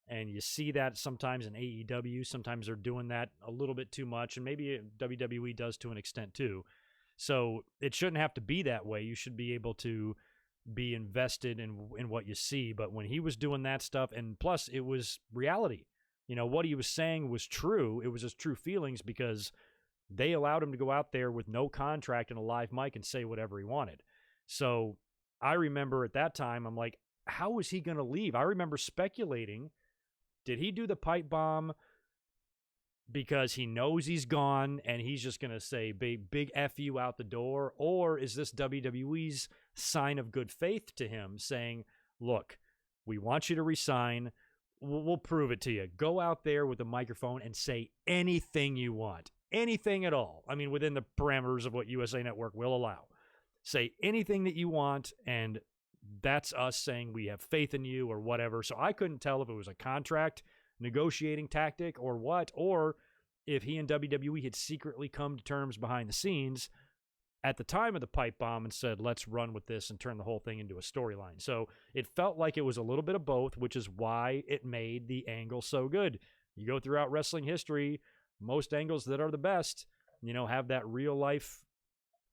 And you see that sometimes in AEW. Sometimes they're doing that a little bit too much, and maybe WWE does to an extent too. So it shouldn't have to be that way. You should be able to be invested in what you see. But when he was doing that stuff, and plus it was reality, you know, what he was saying was true. It was his true feelings, because they allowed him to go out there with no contract and a live mic and say whatever he wanted. So I remember at that time, I'm like, how was he going to leave? I remember speculating, did he do the pipe bomb because he knows he's gone and he's just going to say big F you out the door? Or is this WWE's sign of good faith to him, saying, look, we want you to resign. we'll prove it to you. Go out there with a microphone and say anything you want. Anything at all. I mean, within the parameters of what USA Network will allow. Say anything that you want, and that's us saying we have faith in you or whatever. So I couldn't tell if it was a contract negotiating tactic or what, or if he and WWE had secretly come to terms behind the scenes at the time of the pipe bomb and said, let's run with this and turn the whole thing into a storyline. So it felt like it was a little bit of both, which is why it made the angle so good. You go throughout wrestling history, most angles that are the best, have that real life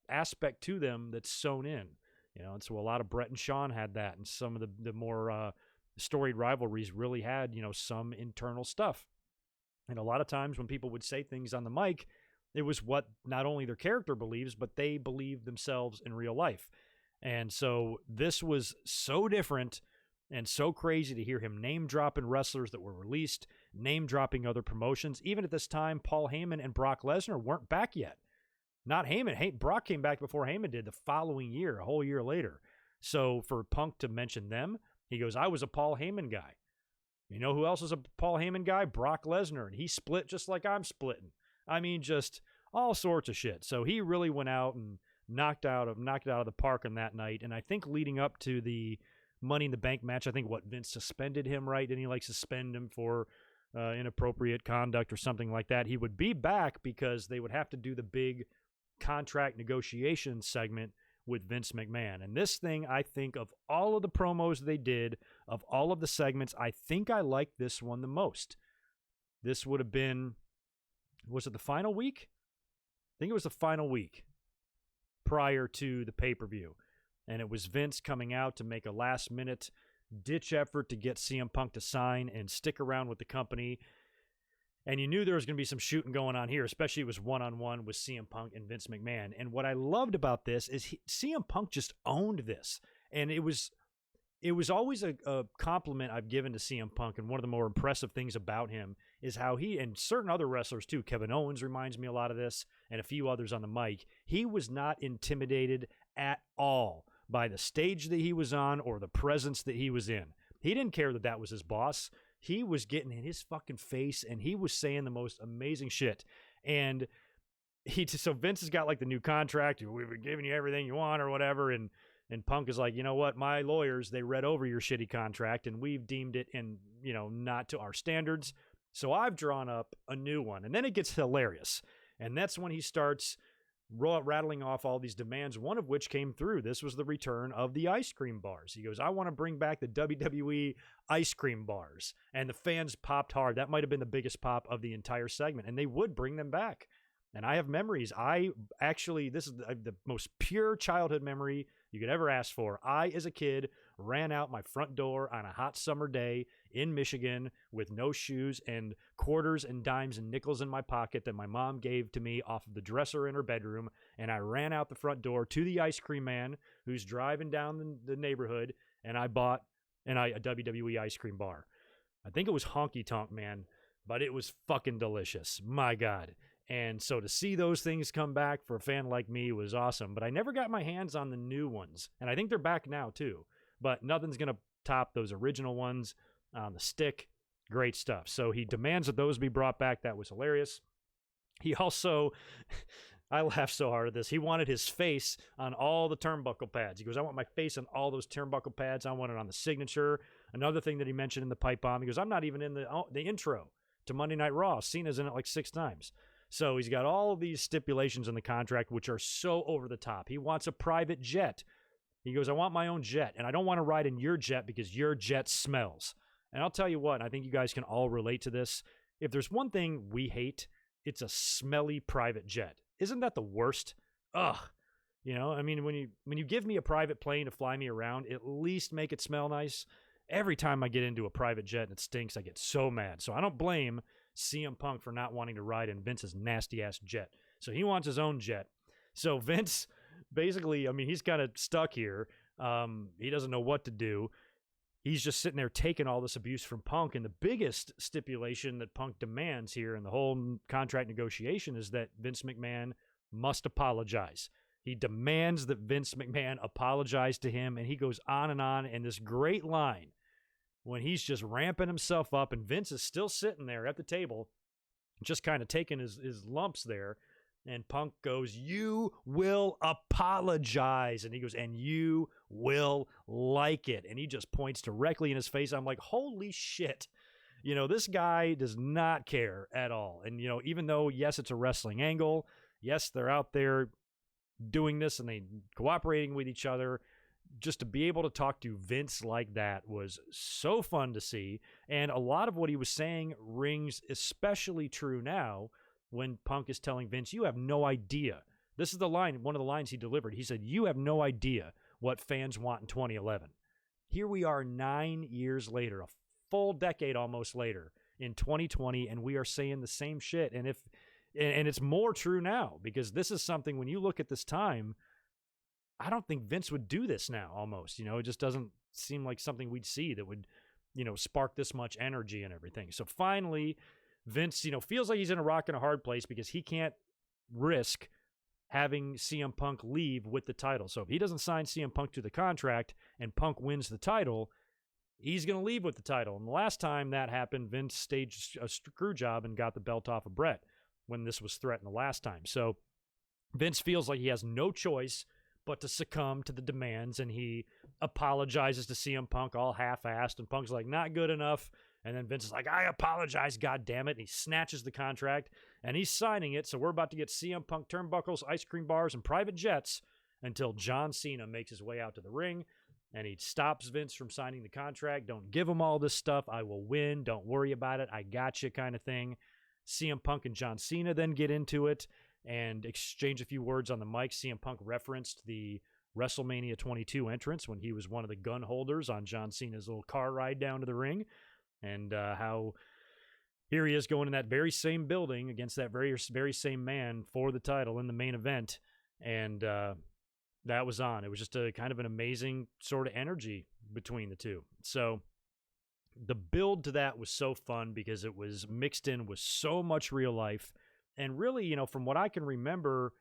aspect to them that's sewn in. And so a lot of Brett and Shawn had that, and some of the more storied rivalries really had, some internal stuff. And a lot of times when people would say things on the mic, it was what not only their character believes, but they believe themselves in real life. And so this was so different and so crazy to hear him name-dropping wrestlers that were released, name-dropping other promotions. Even at this time, Paul Heyman and Brock Lesnar weren't back yet. Not Heyman. Brock came back before Heyman did the following year, a whole year later. So for Punk to mention them, he goes, I was a Paul Heyman guy. You know who else is a Paul Heyman guy? Brock Lesnar. And he split just like I'm splitting. I mean, just all sorts of shit. So he really went out and knocked it out of the park on that night. And I think leading up to the Money in the Bank match, I think Vince suspended him, right? Didn't he suspend him for inappropriate conduct or something like that? He would be back because they would have to do the big contract negotiation segment with Vince McMahon. And this thing, I think, of all of the promos they did, of all of the segments, I think I liked this one the most. This would have been, was it the final week? I think it was the final week prior to the pay-per-view. And it was Vince coming out to make a last-minute ditch effort to get CM Punk to sign and stick around with the company. And you knew there was going to be some shooting going on here, especially it was one-on-one with CM Punk and Vince McMahon. And what I loved about this is CM Punk just owned this. And it was always a compliment I've given to CM Punk, and one of the more impressive things about him is how he, and certain other wrestlers too, Kevin Owens reminds me a lot of this, and a few others on the mic, he was not intimidated at all by the stage that he was on or the presence that he was in. He didn't care that was his boss. He was getting in his fucking face, and he was saying the most amazing shit. And so Vince has got the new contract. We've been giving you everything you want or whatever. And Punk is like, you know what? My lawyers, they read over your shitty contract, and we've deemed it not to our standards. So I've drawn up a new one. And then it gets hilarious. And that's when he starts rattling off all these demands, one of which came through. This was the return of the ice cream bars. He goes, I want to bring back the WWE ice cream bars. And the fans popped hard. That might have been the biggest pop of the entire segment. And they would bring them back. And I have memories. This is the most pure childhood memory you could ever ask for. I, as a kid, ran out my front door on a hot summer day in Michigan with no shoes and quarters and dimes and nickels in my pocket that my mom gave to me off of the dresser in her bedroom. And I ran out the front door to the ice cream man who's driving down the neighborhood, and I bought a WWE ice cream bar. I think it was Honky Tonk Man, but it was fucking delicious. My God. And so to see those things come back for a fan like me was awesome. But I never got my hands on the new ones. And I think they're back now too. But nothing's going to top those original ones on the stick. Great stuff. So he demands that those be brought back. That was hilarious. He also, I laughed so hard at this, he wanted his face on all the turnbuckle pads. He goes, I want my face on all those turnbuckle pads. I want it on the signature. Another thing that he mentioned in the pipe bomb, he goes, I'm not even in the intro to Monday Night Raw. Cena's in it 6 times. So he's got all these stipulations in the contract, which are so over the top. He wants a private jet. He goes, I want my own jet, and I don't want to ride in your jet because your jet smells. And I'll tell you what, I think you guys can all relate to this. If there's one thing we hate, it's a smelly private jet. Isn't that the worst? Ugh. I mean, when you give me a private plane to fly me around, at least make it smell nice. Every time I get into a private jet and it stinks, I get so mad. So I don't blame CM Punk for not wanting to ride in Vince's nasty-ass jet. So he wants his own jet. So Vince, basically, he's kind of stuck here. He doesn't know what to do. He's just sitting there taking all this abuse from Punk. And the biggest stipulation that Punk demands here in the whole contract negotiation is that Vince McMahon must apologize. He demands that Vince McMahon apologize to him, and he goes on, and this great line when he's just ramping himself up and Vince is still sitting there at the table, just kind of taking his lumps there. And Punk goes, "You will apologize." And he goes, "And you will like it." And he just points directly in his face. I'm like, holy shit. This guy does not care at all. And, even though, yes, it's a wrestling angle, yes, they're out there doing this and they cooperating with each other, just to be able to talk to Vince like that was so fun to see. And a lot of what he was saying rings especially true now when Punk is telling Vince, "You have no idea." This is the line, one of the lines he delivered. He said, "You have no idea what fans want in 2011. Here we are 9 years later, a full decade almost later in 2020, and we are saying the same shit. And it's more true now, because this is something, when you look at this time, I don't think Vince would do this now almost. It just doesn't seem like something we'd see that would, spark this much energy and everything. So finally, Vince, feels like he's in a rock and a hard place because he can't risk having CM Punk leave with the title. So if he doesn't sign CM Punk to the contract and Punk wins the title, he's going to leave with the title. And the last time that happened, Vince staged a screw job and got the belt off of Brett when this was threatened the last time. So Vince feels like he has no choice but to succumb to the demands, and he apologizes to CM Punk all half-assed, and Punk's like, "Not good enough." And then Vince is like, "I apologize, goddammit." And he snatches the contract, and he's signing it. So we're about to get CM Punk turnbuckles, ice cream bars, and private jets until John Cena makes his way out to the ring, and he stops Vince from signing the contract. "Don't give him all this stuff. I will win. Don't worry about it. I got you," kind of thing. CM Punk and John Cena then get into it and exchange a few words on the mic. CM Punk referenced the WrestleMania 22 entrance when he was one of the gun holders on John Cena's little car ride down to the ring. And how here he is going in that very same building against that very same man for the title in the main event. And that was on. It was just a kind of an amazing sort of energy between the two. So the build to that was so fun because it was mixed in with so much real life. And really, from what I can remember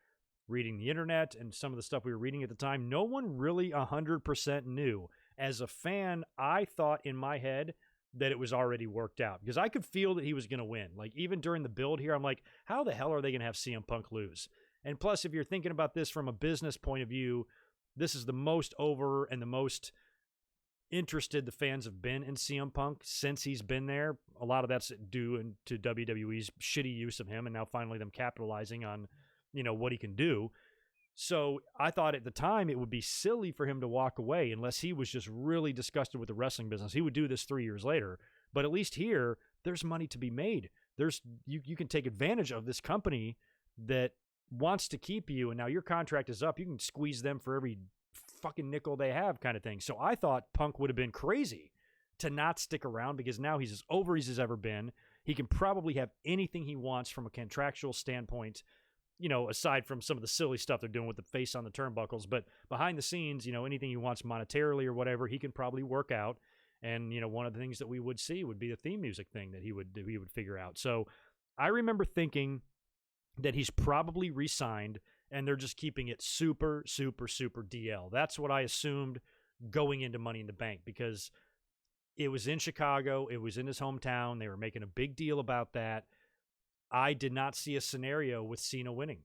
reading the internet and some of the stuff we were reading at the time, no one really 100% knew. As a fan, I thought in my head that it was already worked out because I could feel that he was going to win. Like, even during the build here, I'm like, how the hell are they going to have CM Punk lose? And plus, if you're thinking about this from a business point of view, this is the most over and the most interested the fans have been in CM Punk since he's been there. A lot of that's due to WWE's shitty use of him, and now finally them capitalizing on, what he can do. So I thought at the time it would be silly for him to walk away unless he was just really disgusted with the wrestling business. He would do this 3 years later. But at least here, there's money to be made. You can take advantage of this company that wants to keep you, and now your contract is up. You can squeeze them for every fucking nickel they have, kind of thing. So I thought Punk would have been crazy to not stick around because now he's as over as he's ever been. He can probably have anything he wants from a contractual standpoint, aside from some of the silly stuff they're doing with the face on the turnbuckles. But behind the scenes, anything he wants monetarily or whatever, he can probably work out. And, one of the things that we would see would be the theme music thing that he would figure out. So I remember thinking that he's probably re-signed and they're just keeping it super, super, super DL. That's what I assumed going into Money in the Bank because it was in Chicago. It was in his hometown. They were making a big deal about that. I did not see a scenario with Cena winning.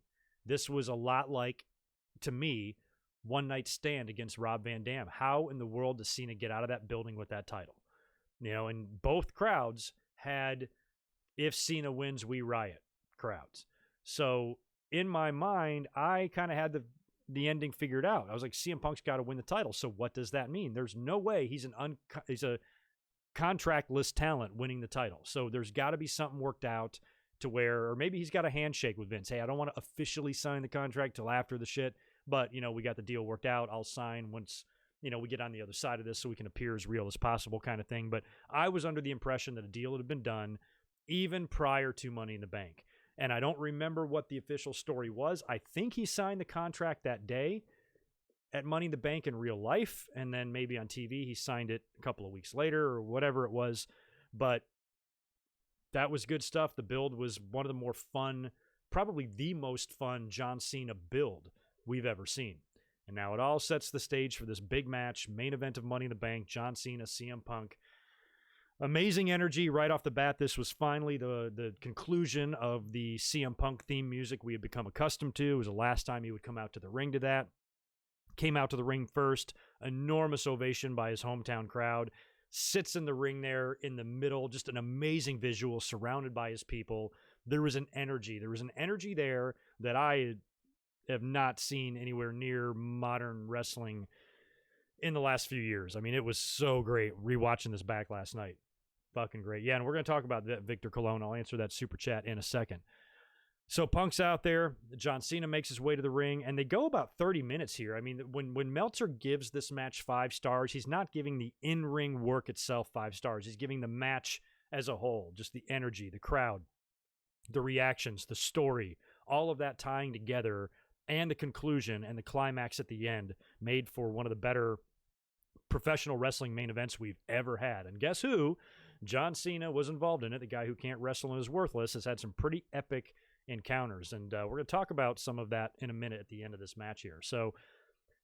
This was a lot like, to me, One Night Stand against Rob Van Dam. How in the world does Cena get out of that building with that title? And both crowds had, if Cena wins, we riot crowds. So in my mind, I kind of had the ending figured out. I was like, CM Punk's got to win the title. So what does that mean? There's no way he's a contractless talent winning the title. So there's got to be something worked out to where, or maybe he's got a handshake with Vince. Hey, I don't want to officially sign the contract till after the shit, but we got the deal worked out. I'll sign once, we get on the other side of this so we can appear as real as possible, kind of thing. But I was under the impression that a deal had been done even prior to Money in the Bank. And I don't remember what the official story was. I think he signed the contract that day at Money in the Bank in real life. And then maybe on TV, he signed it a couple of weeks later or whatever it was. But that was good stuff. The build was one of the more fun, probably the most fun John Cena build we've ever seen. And now it all sets the stage for this big match, main event of Money in the Bank, John Cena, CM Punk. Amazing energy right off the bat. This was finally the conclusion of the CM Punk theme music we had become accustomed to. It was the last time he would come out to the ring to that. Came out to the ring first. Enormous ovation by his hometown crowd. Sits in the ring there in the middle. Just an amazing visual surrounded by his people. There was an energy. There was an energy there that I have not seen anywhere near modern wrestling in the last few years. I mean, it was so great rewatching this back last night. Fucking great. Yeah, and we're going to talk about that, Victor Colon. I'll answer that super chat in a second. So Punk's out there. John Cena makes his way to the ring, and they go about 30 minutes here. I mean, when Meltzer gives this match 5 stars, he's not giving the in-ring work itself 5 stars. He's giving the match as a whole, just the energy, the crowd, the reactions, the story, all of that tying together, and the conclusion and the climax at the end made for one of the better professional wrestling main events we've ever had. And guess who? John Cena was involved in it. The guy who can't wrestle and is worthless has had some pretty epic encounters. And we're going to talk about some of that in a minute at the end of this match here. So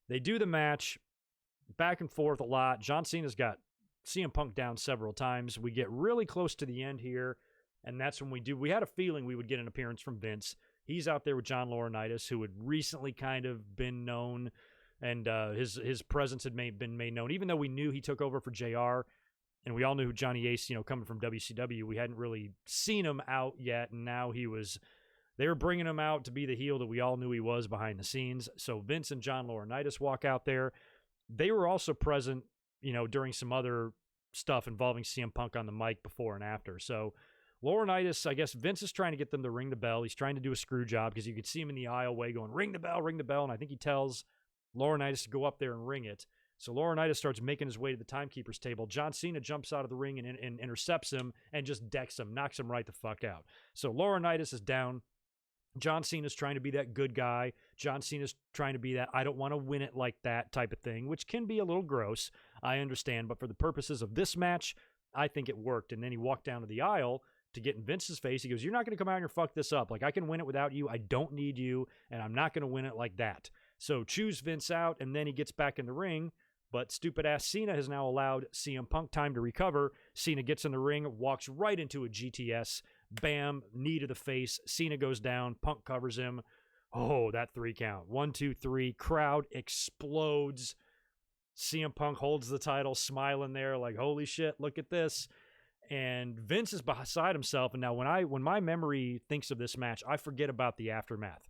they do the match back and forth a lot. John Cena's got CM Punk down several times. We get really close to the end here. And that's when we had a feeling we would get an appearance from Vince. He's out there with John Laurinaitis, who had recently kind of been known, and his presence had been made known. Even though we knew he took over for JR, and we all knew Johnny Ace, coming from WCW, we hadn't really seen him out yet, and now they were bringing him out to be the heel that we all knew he was behind the scenes. So Vince and John Laurinaitis walk out there. They were also present, during some other stuff involving CM Punk on the mic before and after. So Laurinaitis, I guess Vince is trying to get them to ring the bell. He's trying to do a screw job because you could see him in the aisleway going, ring the bell. And I think he tells Laurinaitis to go up there and ring it. So Laurinaitis starts making his way to the timekeeper's table. John Cena jumps out of the ring and intercepts him and just decks him, knocks him right the fuck out. So Laurinaitis is down. John Cena's trying to be that good guy. John Cena's trying to be that I don't want to win it like that type of thing, which can be a little gross. I understand. But for the purposes of this match, I think it worked. And then he walked down to the aisle to get in Vince's face. He goes, you're not going to come out here and fuck this up. Like, I can win it without you. I don't need you, and I'm not going to win it like that. So choose Vince out, and then he gets back in the ring. But stupid-ass Cena has now allowed CM Punk time to recover. Cena gets in the ring, walks right into a GTS. Bam, knee to the face. Cena goes down. Punk covers him. Oh, that 3 count. 1, 2, 3. Crowd explodes. CM Punk holds the title, smiling there like, holy shit, look at this. And Vince is beside himself. And now when my memory thinks of this match, I forget about the aftermath.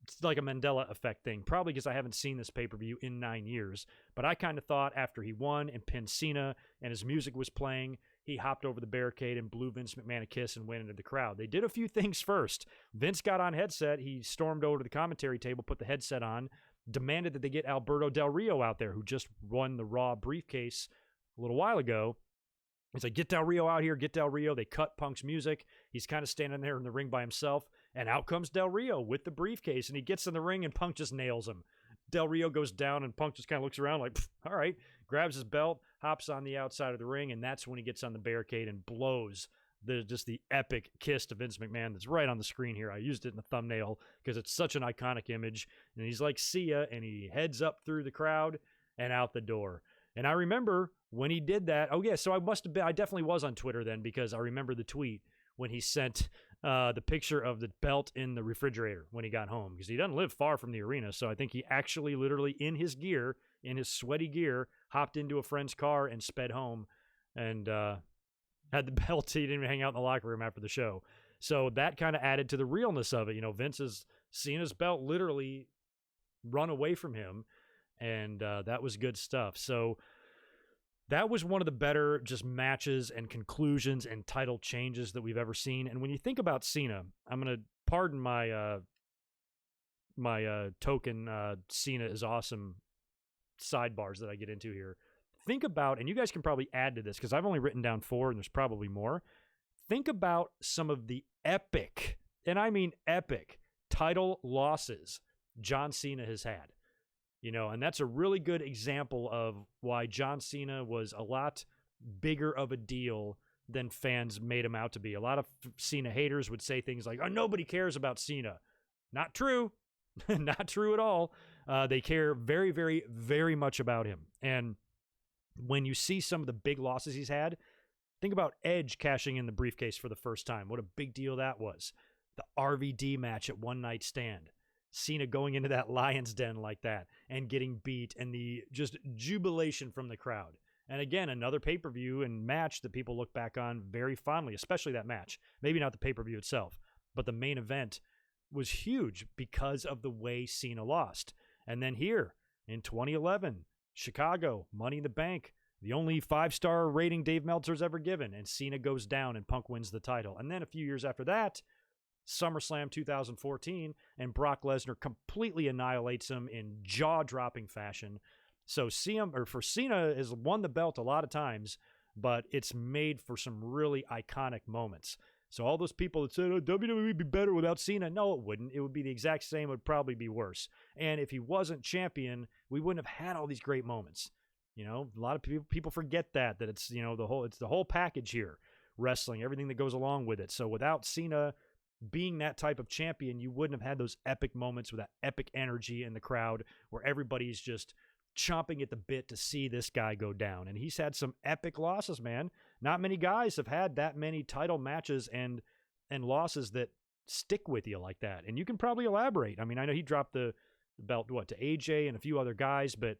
It's like a Mandela effect thing, probably because I haven't seen this pay-per-view in 9 years. But I kind of thought after he won and pinned Cena and his music was playing, he hopped over the barricade and blew Vince McMahon a kiss and went into the crowd. They did a few things first. Vince got on headset. He stormed over to the commentary table, put the headset on, demanded that they get Alberto Del Rio out there, who just won the Raw briefcase a little while ago. He's like, get Del Rio out here, get Del Rio. They cut Punk's music. He's kind of standing there in the ring by himself. And out comes Del Rio with the briefcase. And he gets in the ring and Punk just nails him. Del Rio goes down and Punk just kind of looks around like, all right. Grabs his belt, hops on the outside of the ring. And that's when he gets on the barricade and blows the epic kiss to Vince McMahon that's right on the screen here. I used it in the thumbnail because it's such an iconic image. And he's like, see ya. And he heads up through the crowd and out the door. And I remember when he did that, oh yeah, so I definitely was on Twitter then because I remember the tweet when he sent the picture of the belt in the refrigerator when he got home because he doesn't live far from the arena. So I think he actually literally in his sweaty gear, hopped into a friend's car and sped home and had the belt. He didn't even hang out in the locker room after the show. So that kind of added to the realness of it. Vince's Cena's belt literally run away from him. And that was good stuff. So that was one of the better just matches and conclusions and title changes that we've ever seen. And when you think about Cena, I'm going to pardon my token Cena is awesome sidebars that I get into here. Think about, and you guys can probably add to this because I've only written down 4 and there's probably more. Think about some of the epic, and I mean epic, title losses John Cena has had. And that's a really good example of why John Cena was a lot bigger of a deal than fans made him out to be. A lot of Cena haters would say things like, oh, nobody cares about Cena. Not true. Not true at all. They care very, very, very much about him. And when you see some of the big losses he's had, Think about Edge cashing in the briefcase for the first time. What a big deal that was. The RVD match at One Night Stand. Cena going into that lion's den like that and getting beat, and the just jubilation from the crowd. And again, another pay-per-view and match that people look back on very fondly, especially that match. Maybe not the pay-per-view itself, but the main event was huge because of the way Cena lost. And then here in 2011, Chicago, Money in the Bank, the only 5-star rating Dave Meltzer's ever given, and Cena goes down and Punk wins the title. And then a few years after that, SummerSlam 2014, and Brock Lesnar completely annihilates him in jaw-dropping fashion. So Cena has won the belt a lot of times, but it's made for some really iconic moments. So all those people that said, oh, WWE would be better without Cena, no, it wouldn't. It would be the exact same. It would probably be worse. And if he wasn't champion, we wouldn't have had all these great moments. You know, a lot of people forget that it's, you know, it's the whole package here. Wrestling, everything that goes along with it. So without Cena being that type of champion, you wouldn't have had those epic moments with that epic energy in the crowd where everybody's just chomping at the bit to see this guy go down. And he's had some epic losses, man. Not many guys have had that many title matches and losses that stick with you like that. And you can probably elaborate. I mean, I know he dropped the belt, to AJ and a few other guys, but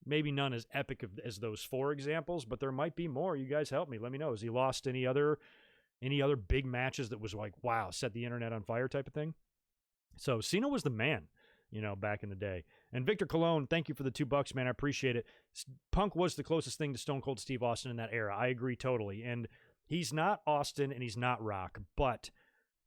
maybe none as epic as those 4 examples, but there might be more. You guys help me. Let me know. Has he lost any other big matches that was like, wow, set the internet on fire type of thing? So Cena was the man, you know, back in the day. And Victor Colon, thank you for the $2, man. I appreciate it. Punk was the closest thing to Stone Cold Steve Austin in that era. I agree totally. And he's not Austin and he's not Rock, but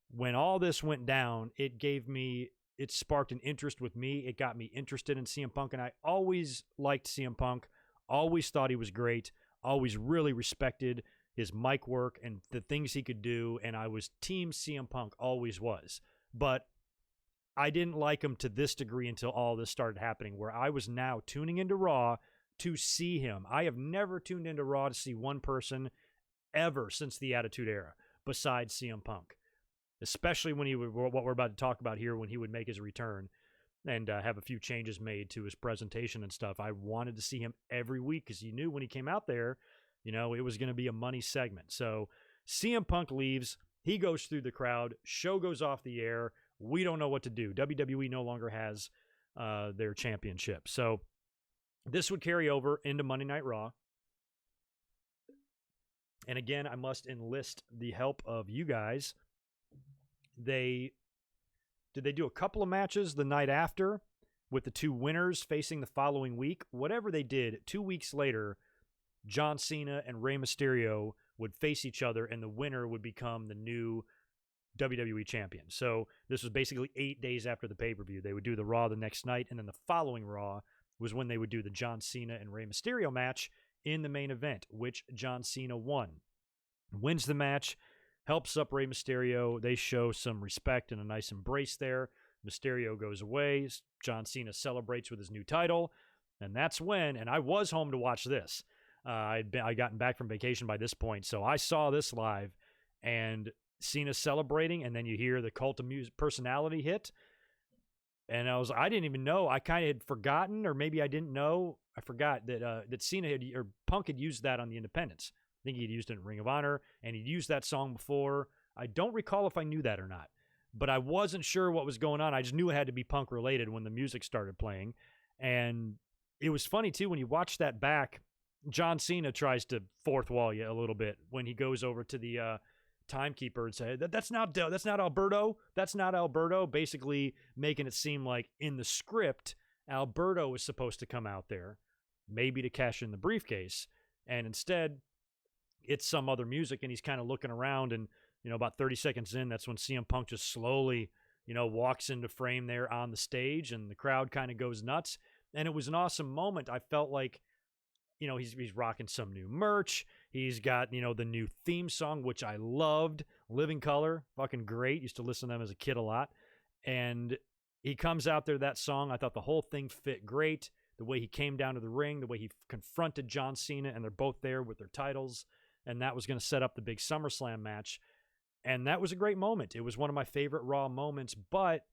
when all this went down, it sparked an interest with me. It got me interested in CM Punk, and I always liked CM Punk, always thought he was great, always really respected his mic work and the things he could do, and I was team CM Punk, always was. But I didn't like him to this degree until all this started happening, where I was now tuning into Raw to see him. I have never tuned into Raw to see one person ever since the Attitude Era besides CM Punk, especially when what we're about to talk about here, when he would make his return and have a few changes made to his presentation and stuff. I wanted to see him every week because you knew when he came out there, you know, it was going to be a money segment. So CM Punk leaves. He goes through the crowd. Show goes off the air. We don't know what to do. WWE no longer has their championship. So this would carry over into Monday Night Raw. And again, I must enlist the help of you guys. Did they do a couple of matches the night after with the 2 winners facing the following week? Whatever they did, 2 weeks later, John Cena and Rey Mysterio would face each other, and the winner would become the new WWE champion. So this was basically 8 days after the pay-per-view. They would do the Raw the next night, and then the following Raw was when they would do the John Cena and Rey Mysterio match in the main event, which John Cena won. Wins the match, helps up Rey Mysterio. They show some respect and a nice embrace there. Mysterio goes away. John Cena celebrates with his new title. And that's when, and I was home to watch this. I'd gotten back from vacation by this point, so I saw this live, and Cena celebrating, and then you hear the Cult of Personality hit. And I didn't even know. I kind of had forgotten, or maybe I didn't know. I forgot that Cena or Punk had used that on the Independents. I think he'd used it in Ring of Honor, and he'd used that song before. I don't recall if I knew that or not, but I wasn't sure what was going on. I just knew it had to be Punk related when the music started playing. And it was funny too, when you watch that back, John Cena tries to fourth wall you a little bit when he goes over to the timekeeper and say, that's not Alberto. That's not Alberto. Basically making it seem like in the script, Alberto was supposed to come out there, maybe to cash in the briefcase. And instead it's some other music, and he's kind of looking around, and, you know, about 30 seconds in, that's when CM Punk just slowly, you know, walks into frame there on the stage, and the crowd kind of goes nuts. And it was an awesome moment. I felt like, you know, he's rocking some new merch. He's got, you know, the new theme song, which I loved. Living Color, fucking great. Used to listen to them as a kid a lot. And he comes out there, that song. I thought the whole thing fit great. The way he came down to the ring, the way he confronted John Cena, and they're both there with their titles. And that was going to set up the big SummerSlam match. And that was a great moment. It was one of my favorite Raw moments. But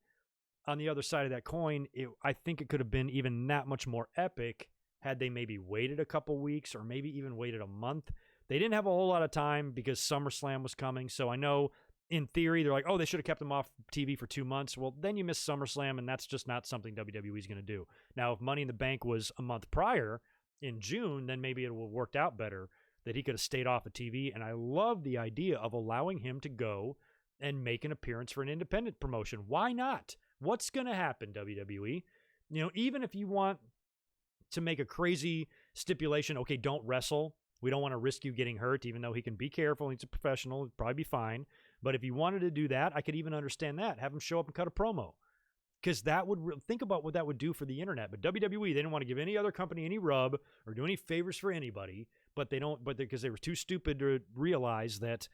on the other side of that coin, I think it could have been even that much more epic had they maybe waited a couple weeks, or maybe even waited a month. They didn't have a whole lot of time because SummerSlam was coming. So I know in theory, they're like, oh, they should have kept him off TV for 2 months. Well, then you miss SummerSlam, and that's just not something WWE is going to do. Now, if Money in the Bank was a month prior in June, then maybe it would have worked out better that he could have stayed off of TV. And I love the idea of allowing him to go and make an appearance for an independent promotion. Why not? What's going to happen, WWE? Even if you want to make a crazy stipulation, okay, don't wrestle. We don't want to risk you getting hurt, even though he can be careful. He's a professional. He'd probably be fine. But if you wanted to do that, I could even understand that. Have him show up and cut a promo. Because that would think about what that would do for the internet. But WWE, they didn't want to give any other company any rub or do any favors for anybody. But because they were too stupid to realize that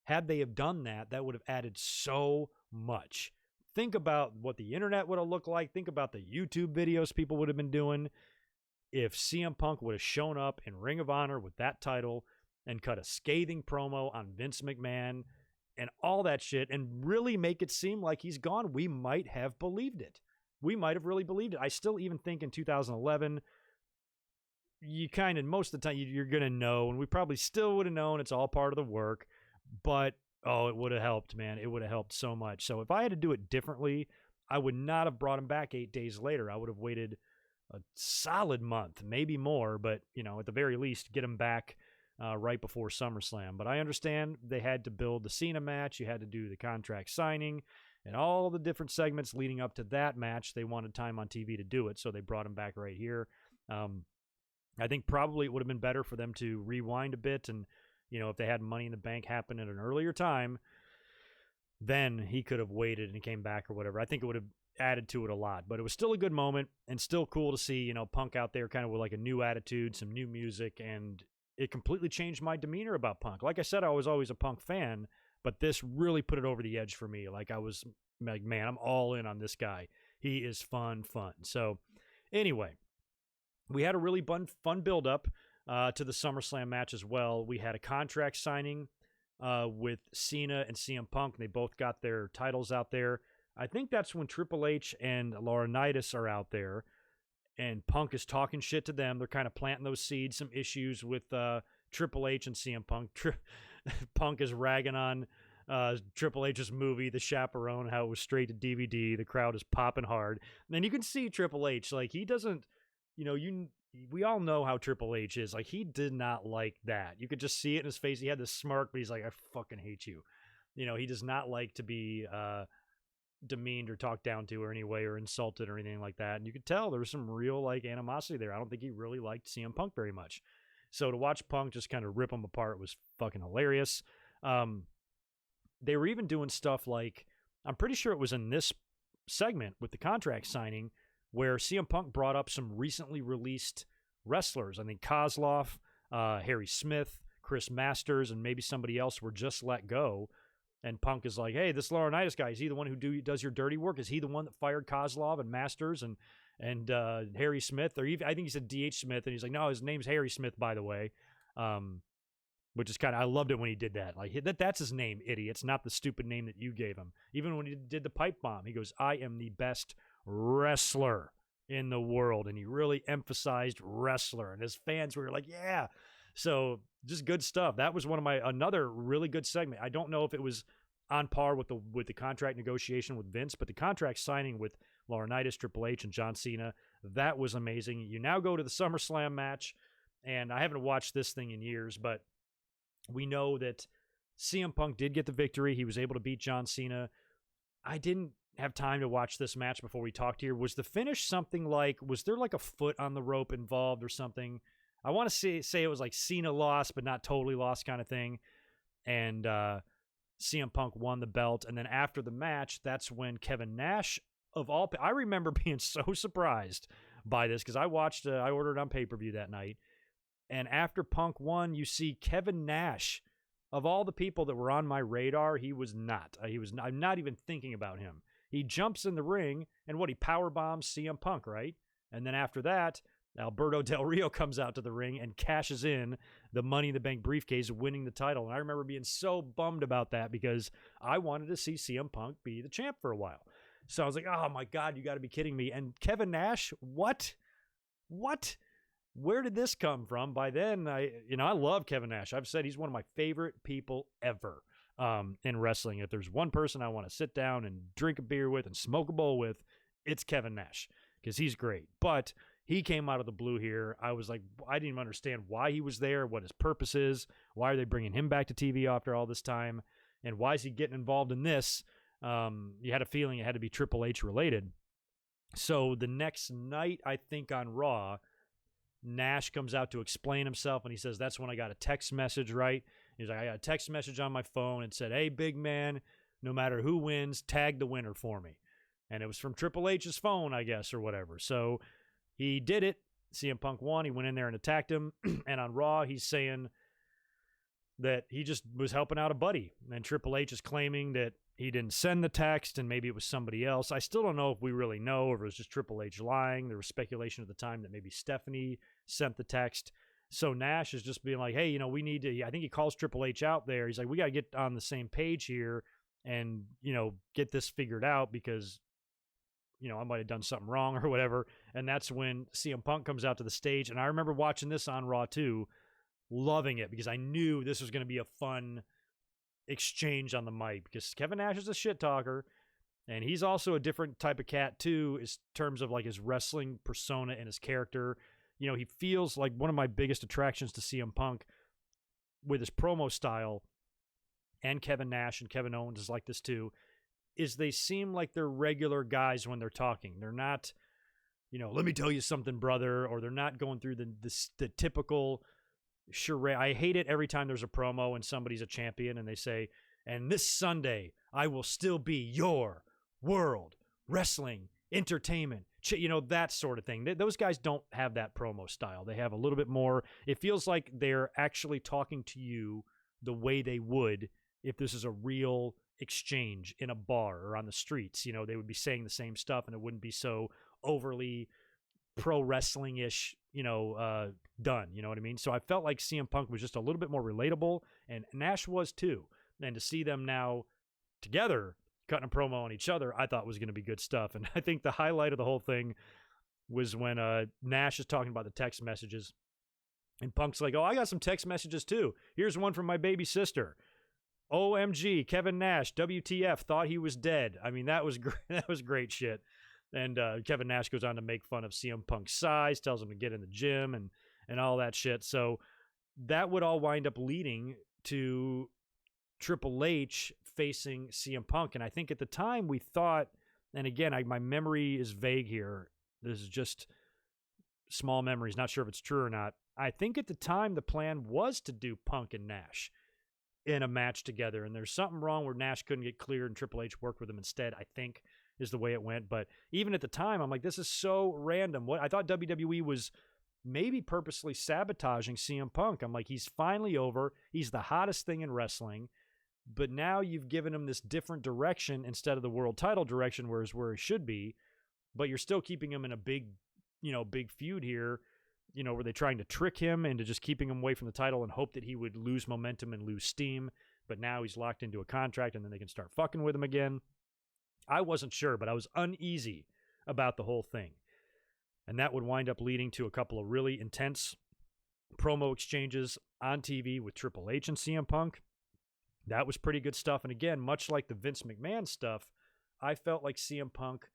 had they have done that, that would have added so much. Think about what the internet would have looked like. Think about the YouTube videos people would have been doing if CM Punk would have shown up in Ring of Honor with that title and cut a scathing promo on Vince McMahon and all that shit and really make it seem like he's gone. We might have believed it. We might have really believed it. I still even think in 2011, you kind of, most of the time, you're going to know, and we probably still would have known it's all part of the work, but, it would have helped, man. It would have helped so much. So if I had to do it differently, I would not have brought him back 8 days later. I would have waited a solid month, maybe more, but, at the very least, get him back right before SummerSlam. But I understand they had to build the Cena match. You had to do the contract signing and all the different segments leading up to that match. They wanted time on TV to do it, so they brought him back right here. I think probably it would have been better for them to rewind a bit and, if they had Money in the Bank happen at an earlier time, then he could have waited and came back or whatever. I think it would have added to it a lot, but it was still a good moment and still cool to see, Punk out there kind of with like a new attitude, some new music, and it completely changed my demeanor about Punk. Like I said, I was always a Punk fan, but this really put it over the edge for me. Like I was like, man, I'm all in on this guy. He is fun. So anyway, we had a really fun build-up to the SummerSlam match as well. We had a contract signing with Cena and CM Punk. They both got their titles out there. I think that's when Triple H and Laurinaitis are out there, and Punk is talking shit to them. They're kind of planting those seeds, some issues with Triple H and CM Punk. Punk is ragging on Triple H's movie, The Chaperone, how it was straight to DVD. The crowd is popping hard. And you can see Triple H, like he doesn't, we all know how Triple H is. Like he did not like that. You could just see it in his face. He had this smirk, but he's like, I fucking hate you. He does not like to be demeaned or talked down to or any way or insulted or anything like that. And you could tell there was some real like animosity there. I don't think he really liked CM Punk very much. So to watch Punk just kind of rip him apart was fucking hilarious. They were even doing stuff like, I'm pretty sure it was in this segment with the contract signing where CM Punk brought up some recently released wrestlers. I think Kozlov, Harry Smith, Chris Masters, and maybe somebody else were just let go. And Punk is like, hey, this Laurinaitis guy, is he the one who does your dirty work? Is he the one that fired Kozlov and Masters and Harry Smith? Or even, I think he said D.H. Smith, and he's like, no, his name's Harry Smith, by the way. Which is kind of, I loved it when he did that. Like, that's his name, idiot. It's not the stupid name that you gave him. Even when he did the pipe bomb, he goes, I am the best wrestler in the world. And he really emphasized wrestler. And his fans were like, yeah. So just good stuff. That was another really good segment. I don't know if it was on par with the contract negotiation with Vince, but the contract signing with Laurinaitis, Triple H, and John Cena, that was amazing. You now go to the SummerSlam match, and I haven't watched this thing in years, but we know that CM Punk did get the victory. He was able to beat John Cena. I didn't have time to watch this match before we talked here. Was the finish something like, was there like a foot on the rope involved or something? I want to say it was like Cena lost, but not totally lost kind of thing. And CM Punk won the belt. And then after the match, that's when Kevin Nash, I remember being so surprised by this because I ordered it on pay-per-view that night. And after Punk won, you see Kevin Nash, of all the people that were on my radar, he was not. I'm not even thinking about him. He jumps in the ring, and he power bombs CM Punk, right? And then after that, Alberto Del Rio comes out to the ring and cashes in the Money in the Bank briefcase, winning the title. And I remember being so bummed about that because I wanted to see CM Punk be the champ for a while. So I was like, oh my God, you got to be kidding me. And Kevin Nash, what? where did this come from? By then, I love Kevin Nash. I've said he's one of my favorite people ever in wrestling. If there's one person I want to sit down and drink a beer with and smoke a bowl with, it's Kevin Nash, because he's great. But he came out of the blue here. I was like, I didn't even understand why he was there, what his purpose is, why are they bringing him back to TV after all this time, and why is he getting involved in this? You had a feeling it had to be Triple H related. So the next night, I think on Raw, Nash comes out to explain himself, and he says, that's when I got a text message, right? He's like, I got a text message on my phone and said, hey, big man, no matter who wins, tag the winner for me. And it was from Triple H's phone, I guess, or whatever. So he did it. CM Punk won. He went in there and attacked him. And on Raw, he's saying that he just was helping out a buddy. And Triple H is claiming that he didn't send the text and maybe it was somebody else. I still don't know if we really know, or if it was just Triple H lying. There was speculation at the time that maybe Stephanie sent the text. So Nash is just being like, hey, we need to, I think he calls Triple H out there. He's like, we got to get on the same page here and, get this figured out, because I might have done something wrong or whatever. And that's when CM Punk comes out to the stage. And I remember watching this on Raw too, loving it, because I knew this was going to be a fun exchange on the mic, because Kevin Nash is a shit talker, and he's also a different type of cat too, in terms of like his wrestling persona and his character. He feels like one of my biggest attractions to CM Punk with his promo style, and Kevin Nash and Kevin Owens is like this too, is they seem like they're regular guys when they're talking. They're not, let me tell you something, brother, or they're not going through the typical charade. I hate it every time there's a promo and somebody's a champion and they say, and this Sunday, I will still be your world wrestling entertainment, that sort of thing. Those guys don't have that promo style. They have a little bit more. It feels like they're actually talking to you the way they would if this is a real exchange in a bar or on the streets. They would be saying the same stuff, and it wouldn't be so overly pro wrestling-ish, done. You know what I mean? So I felt like CM Punk was just a little bit more relatable, and Nash was too. And to see them now together cutting a promo on each other, I thought was going to be good stuff. And I think the highlight of the whole thing was when Nash is talking about the text messages, and Punk's like, oh, I got some text messages too. Here's one from my baby sister. OMG, Kevin Nash, WTF, thought he was dead. I mean, that was great. That was great shit. And Kevin Nash goes on to make fun of CM Punk's size, tells him to get in the gym and all that shit. So that would all wind up leading to Triple H facing CM Punk. And I think at the time we thought, and again, my memory is vague here. This is just small memories. Not sure if it's true or not. I think at the time the plan was to do Punk and Nash in a match together. And there's something wrong where Nash couldn't get cleared and Triple H worked with him instead, I think, is the way it went. But even at the time, I'm like, this is so random. What I thought WWE was maybe purposely sabotaging CM Punk. I'm like, he's finally over. He's the hottest thing in wrestling. But now you've given him this different direction instead of the world title direction, whereas where he should be. But you're still keeping him in a big feud here, were they trying to trick him into just keeping him away from the title and hope that he would lose momentum and lose steam? But now he's locked into a contract and then they can start fucking with him again. I wasn't sure, but I was uneasy about the whole thing. And that would wind up leading to a couple of really intense promo exchanges on TV with Triple H and CM Punk. That was pretty good stuff. And again, much like the Vince McMahon stuff, I felt like CM Punk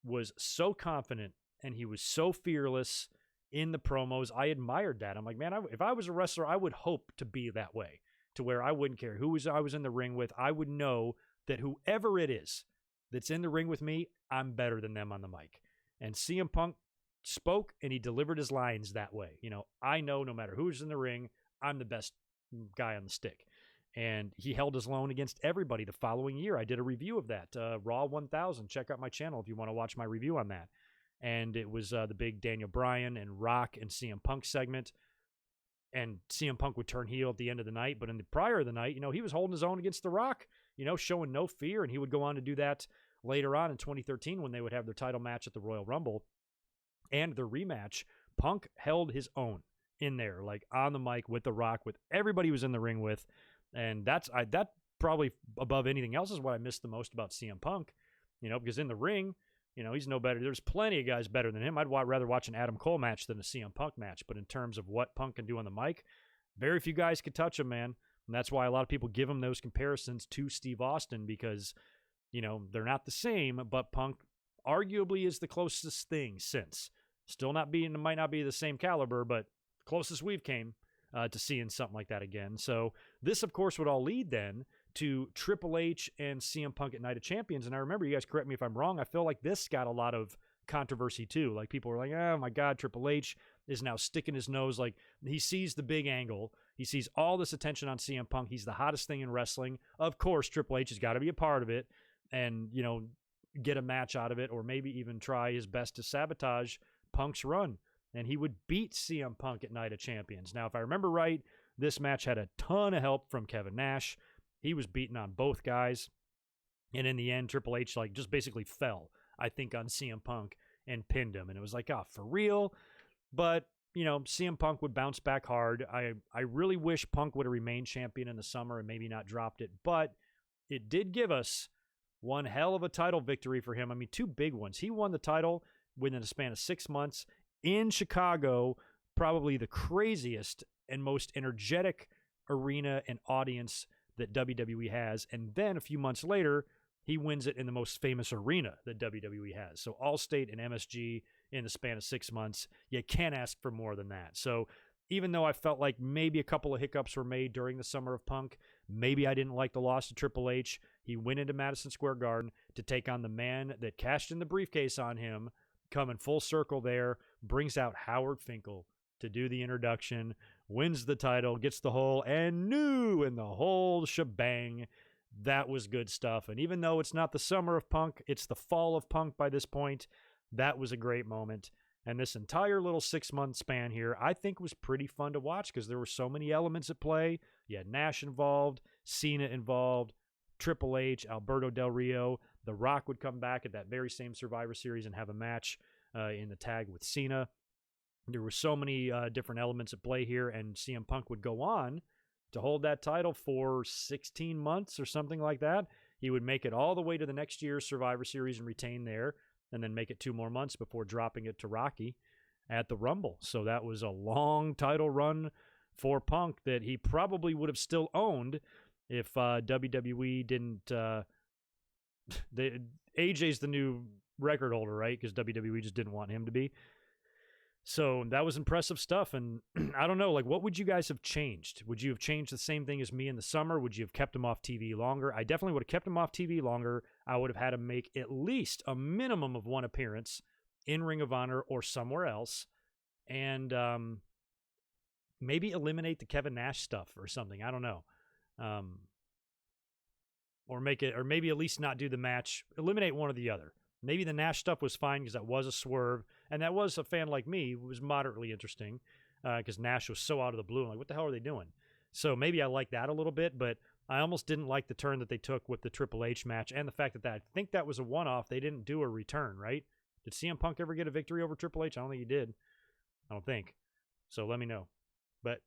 was so confident and he was so fearless in the promos. I admired that. I'm like, man, if I was a wrestler, I would hope to be that way, to where I wouldn't care who I was in the ring with. I would know that whoever it is that's in the ring with me, I'm better than them on the mic. And CM Punk spoke and he delivered his lines that way. I know no matter who's in the ring, I'm the best guy on the stick. And he held his own against everybody the following year. I did a review of that, Raw 1000. Check out my channel if you want to watch my review on that. And it was the big Daniel Bryan and Rock and CM Punk segment. And CM Punk would turn heel at the end of the night. But in the prior of the night, he was holding his own against The Rock, showing no fear. And he would go on to do that later on in 2013 when they would have their title match at the Royal Rumble. And their rematch, Punk held his own in there, like on the mic with The Rock, with everybody he was in the ring with. And that probably above anything else is what I missed the most about CM Punk, because in the ring, He's no better. There's plenty of guys better than him. I'd rather watch an Adam Cole match than a CM Punk match. But in terms of what Punk can do on the mic, very few guys could touch him, man. And that's why a lot of people give him those comparisons to Steve Austin because, they're not the same, but Punk arguably is the closest thing since. Still might not be the same caliber, but closest we've came to seeing something like that again. So this, of course, would all lead then to Triple H and CM Punk at Night of Champions. And I remember, you guys correct me if I'm wrong, I feel like this got a lot of controversy too. Like people were like, oh my God, Triple H is now sticking his nose. Like he sees the big angle. He sees all this attention on CM Punk. He's the hottest thing in wrestling. Of course, Triple H has got to be a part of it and, get a match out of it, or maybe even try his best to sabotage Punk's run. And he would beat CM Punk at Night of Champions. Now, if I remember right, this match had a ton of help from Kevin Nash. He was beating on both guys. And in the end, Triple H just basically fell, I think, on CM Punk and pinned him. And it was like, oh, for real? But, CM Punk would bounce back hard. I really wish Punk would have remained champion in the summer and maybe not dropped it. But it did give us one hell of a title victory for him. I mean, two big ones. He won the title within a span of 6 months in Chicago, probably the craziest and most energetic arena and audience that WWE has. And then a few months later, he wins it in the most famous arena that WWE has. So Allstate and MSG in the span of 6 months. You can't ask for more than that. So even though I felt like maybe a couple of hiccups were made during the summer of Punk, maybe I didn't like the loss to Triple H, he went into Madison Square Garden to take on the man that cashed in the briefcase on him, coming full circle there, brings out Howard Finkel to do the introduction, wins the title, gets the whole and new and the whole shebang. That was good stuff. And even though it's not the summer of Punk, it's the fall of Punk by this point, that was a great moment. And this entire little 6-month span here, I think was pretty fun to watch because there were so many elements at play. You had Nash involved, Cena involved, Triple H, Alberto Del Rio. The Rock would come back at that very same Survivor Series and have a match in the tag with Cena. There were so many different elements at play here, and CM Punk would go on to hold that title for 16 months or something like that. He would make it all the way to the next year's Survivor Series and retain there, and then make it 2 more months before dropping it to Rocky at the Rumble. So that was a long title run for Punk that he probably would have still owned if WWE didn't... AJ's the new record holder, right? Because WWE just didn't want him to be. So that was impressive stuff. And I don't know, what would you guys have changed? Would you have changed the same thing as me in the summer? Would you have kept him off TV longer? I definitely would have kept him off TV longer. I would have had him make at least a minimum of one appearance in Ring of Honor or somewhere else. And maybe eliminate the Kevin Nash stuff or something. I don't know. Or maybe at least not do the match. Eliminate one or the other. Maybe the Nash stuff was fine because that was a swerve. And that was, a fan like me, was moderately interesting because Nash was so out of the blue. I'm like, what the hell are they doing? So maybe I like that a little bit, but I almost didn't like the turn that they took with the Triple H match and the fact that I think that was a one-off. They didn't do a return, right? Did CM Punk ever get a victory over Triple H? I don't think he did. I don't think. So let me know. But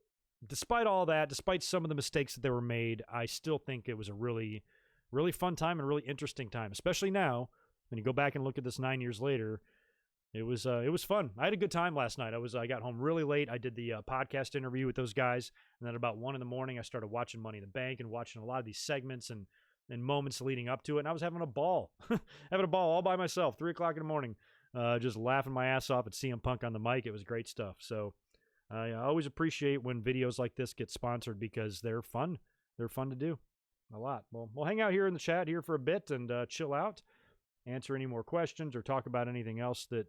despite all that, despite some of the mistakes that they were made, I still think it was a really, really fun time and really interesting time, especially now when you go back and look at this 9 years later. It was fun. I had a good time last night. I got home really late. I did the podcast interview with those guys, and then about 1 a.m, I started watching Money in the Bank and watching a lot of these segments and moments leading up to it. And I was having a ball, all by myself. 3 o'clock in, just laughing my ass off at CM Punk on the mic. It was great stuff. So I always appreciate when videos like this get sponsored because they're fun. They're fun to do a lot. Well, we'll hang out here in the chat here for a bit and chill out, answer any more questions, or talk about anything else that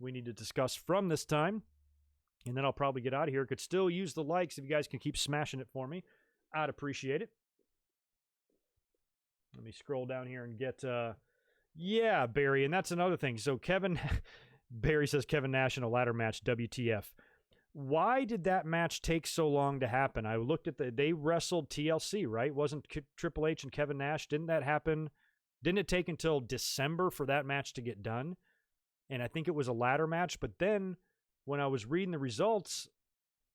we need to discuss from this time. And then I'll probably get out of here. Could still use the likes if you guys can keep smashing it for me. I'd appreciate it. Let me scroll down here and get, yeah, Barry. And that's another thing. So Barry says Kevin Nash in a ladder match, WTF. Why did that match take so long to happen? I looked at they wrestled TLC, right? Wasn't Triple H and Kevin Nash? Didn't that happen? Didn't it take until December for that match to get done? And I think it was a ladder match. But then when I was reading the results,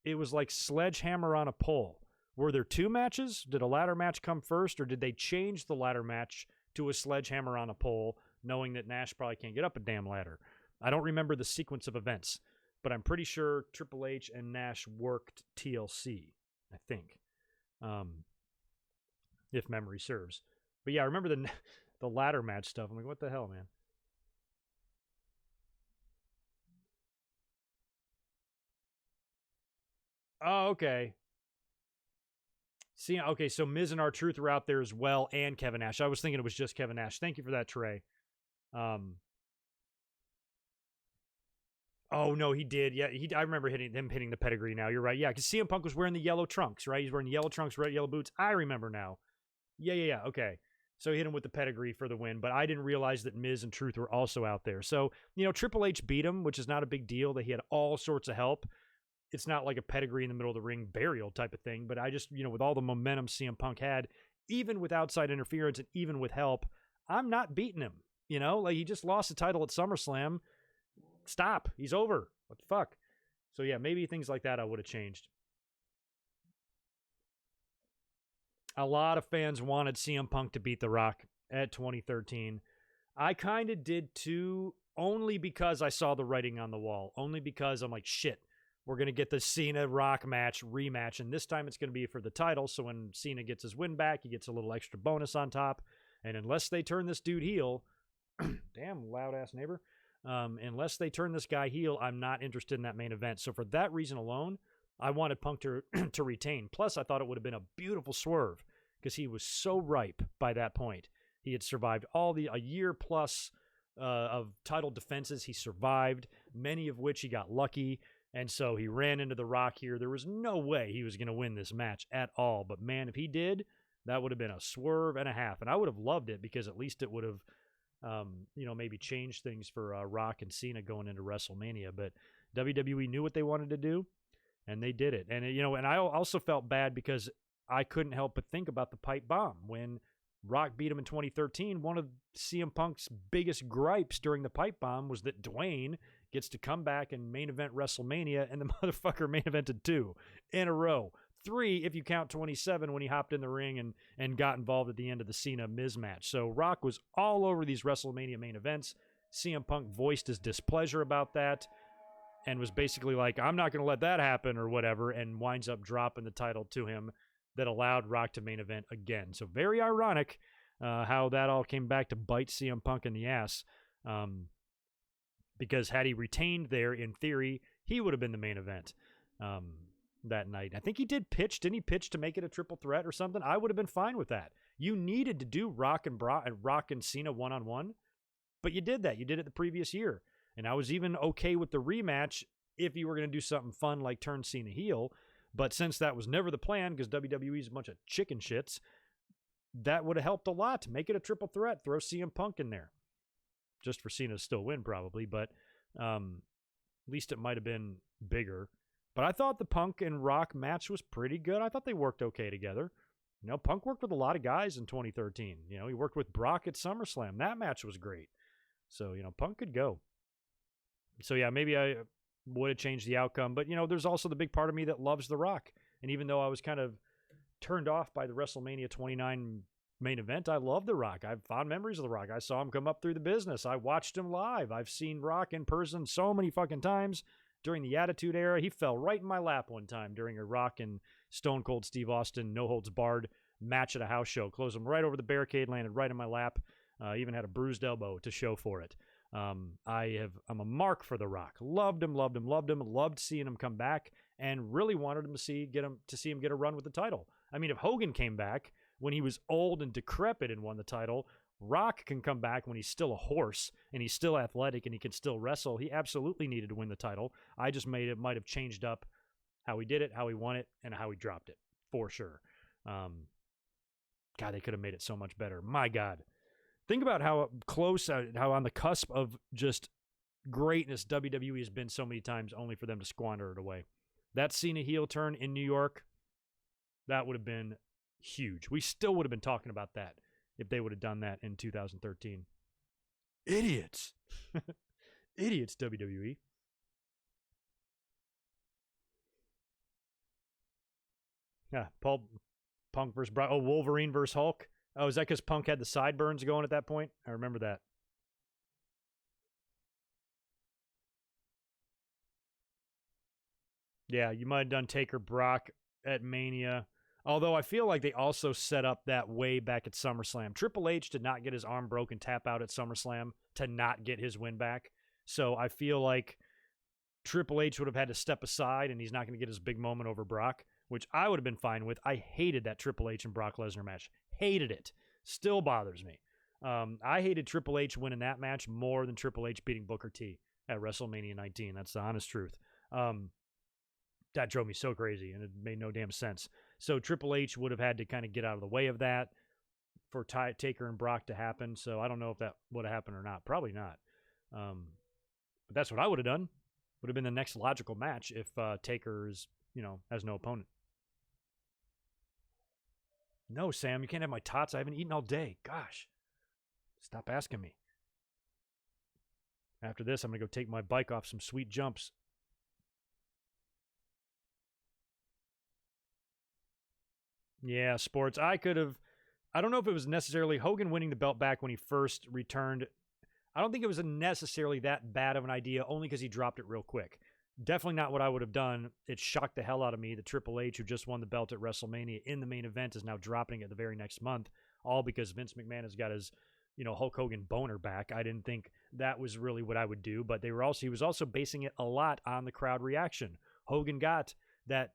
it was like sledgehammer on a pole. Were there 2 matches? Did a ladder match come first, or did they change the ladder match to a sledgehammer on a pole knowing that Nash probably can't get up a damn ladder. I don't remember the sequence of events, but I'm pretty sure Triple H and Nash worked TLC, I think, if memory serves. But yeah, I remember the ladder match stuff. I'm like, what the hell, man? Oh, okay. See, okay, so Miz and R-Truth are out there as well, and Kevin Nash. I was thinking it was just Kevin Nash. Thank you for that, Trey. Oh no, he did. Yeah, I remember him hitting the pedigree. Now you're right. Yeah, because CM Punk was wearing the yellow trunks, right? He's wearing yellow trunks, red, yellow boots. I remember now. Yeah. Okay. So he hit him with the pedigree for the win, but I didn't realize that Miz and Truth were also out there. So, Triple H beat him, which is not a big deal, that he had all sorts of help. It's not like a pedigree in the middle of the ring burial type of thing, but I just, with all the momentum CM Punk had, even with outside interference and even with help, I'm not beating him. Like he just lost the title at SummerSlam. Stop. He's over. What the fuck? So yeah, maybe things like that I would have changed. A lot of fans wanted CM Punk to beat The Rock at 2013. I kind of did too, only because I saw the writing on the wall. Only because I'm like, shit, we're going to get the Cena Rock match rematch, and this time it's going to be for the title. So when Cena gets his win back, he gets a little extra bonus on top. And unless they turn this dude heel, damn loud ass neighbor, unless they turn this guy heel, I'm not interested in that main event. So for that reason alone, I wanted Punk to retain. Plus, I thought it would have been a beautiful swerve because he was so ripe by that point. He had survived a year plus of title defenses. He survived, many of which he got lucky. And so he ran into The Rock here. There was no way he was going to win this match at all. But man, if he did, that would have been a swerve and a half. And I would have loved it because at least it would have, maybe changed things for Rock and Cena going into WrestleMania. But WWE knew what they wanted to do, and they did it. And, and I also felt bad because I couldn't help but think about the pipe bomb. When Rock beat him in 2013, one of CM Punk's biggest gripes during the pipe bomb was that Dwayne gets to come back and main event WrestleMania, and the motherfucker main evented 2 in a row. 3 if you count 27 when he hopped in the ring and got involved at the end of the Cena-Miz match. So Rock was all over these WrestleMania main events. CM Punk voiced his displeasure about that and was basically like, I'm not going to let that happen or whatever, and winds up dropping the title to him that allowed Rock to main event again. So very ironic how that all came back to bite CM Punk in the ass. Because had he retained there, in theory, he would have been the main event that night. I think he did pitch. Didn't he pitch to make it a triple threat or something? I would have been fine with that. You needed to do Rock and Cena one-on-one, but you did that. You did it the previous year. And I was even okay with the rematch if you were going to do something fun like turn Cena heel. But since that was never the plan, because WWE is a bunch of chicken shits, that would have helped a lot to make it a triple threat. Throw CM Punk in there. Just for Cena to still win, probably. But at least it might have been bigger. But I thought the Punk and Rock match was pretty good. I thought they worked okay together. Punk worked with a lot of guys in 2013. He worked with Brock at SummerSlam. That match was great. So, Punk could go. So, yeah, maybe I would have changed the outcome. But, there's also the big part of me that loves The Rock. And even though I was kind of turned off by the WrestleMania 29 main event, I love The Rock. I have fond memories of The Rock. I saw him come up through the business. I watched him live. I've seen Rock in person so many fucking times during the Attitude Era. He fell right in my lap one time during a Rock and Stone Cold Steve Austin no holds barred match at a house show. Closed him right over the barricade, landed right in my lap. Even had a bruised elbow to show for it. I'm a mark for The Rock. Loved him. Loved seeing him come back, and really wanted him to see him get a run with the title. I mean, if Hogan came back when he was old and decrepit and won the title, Rock can come back when he's still a horse and he's still athletic and he can still wrestle. He absolutely needed to win the title. I just might have changed up how he did it, how he won it, and how he dropped it, for sure. God, they could have made it so much better. My God. Think about how close, how on the cusp of just greatness WWE has been so many times, only for them to squander it away. That Cena heel turn in New York, that would have been huge. We still would have been talking about that if they would have done that in 2013. Idiots. Idiots, WWE. Yeah, Punk versus Wolverine versus Hulk. Oh, is that because Punk had the sideburns going at that point? I remember that. Yeah, you might have done Taker Brock at Mania. Although I feel like they also set up that way back at SummerSlam. Triple H did not get his arm broken tap out at SummerSlam to not get his win back. So I feel like Triple H would have had to step aside, and he's not going to get his big moment over Brock, which I would have been fine with. I hated that Triple H and Brock Lesnar match. Hated it. Still bothers me. I hated Triple H winning that match more than Triple H beating Booker T at WrestleMania 19. That's the honest truth. That drove me so crazy, and it made no damn sense. So Triple H would have had to kind of get out of the way of that for Taker and Brock to happen. So I don't know if that would have happened or not. Probably not. But that's what I would have done. Would have been the next logical match if Taker is, has no opponent. No, Sam, you can't have my tots. I haven't eaten all day. Gosh. Stop asking me. After this, I'm going to go take my bike off some sweet jumps. Yeah, sports. I don't know if it was necessarily Hogan winning the belt back when he first returned. I don't think it was necessarily that bad of an idea, only because he dropped it real quick. Definitely not what I would have done. It shocked the hell out of me that Triple H, who just won the belt at WrestleMania in the main event, is now dropping it the very next month, all because Vince McMahon has got his, Hulk Hogan boner back. I didn't think that was really what I would do, but he was also basing it a lot on the crowd reaction. Hogan got that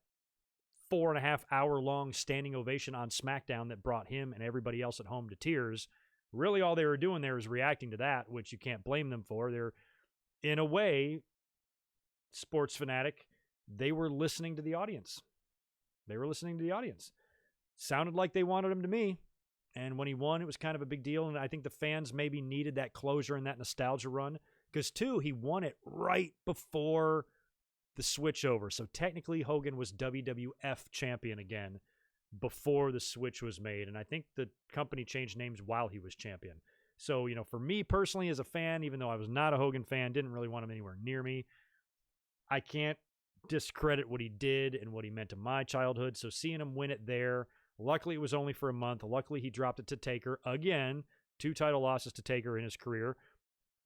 4.5 hour long standing ovation on SmackDown that brought him and everybody else at home to tears. Really, all they were doing there is reacting to that, which you can't blame them for. They're, in a way, sports fanatic. They were listening to the audience. Sounded like they wanted him to me. And when he won, it was kind of a big deal. And I think the fans maybe needed that closure and that nostalgia run. Because, too, he won it right before the switch over. So technically, Hogan was WWF champion again before the switch was made. And I think the company changed names while he was champion. So, for me personally as a fan, even though I was not a Hogan fan, didn't really want him anywhere near me, I can't discredit what he did and what he meant to my childhood. So seeing him win it there, luckily it was only for a month. Luckily he dropped it to Taker again. 2 title losses to Taker in his career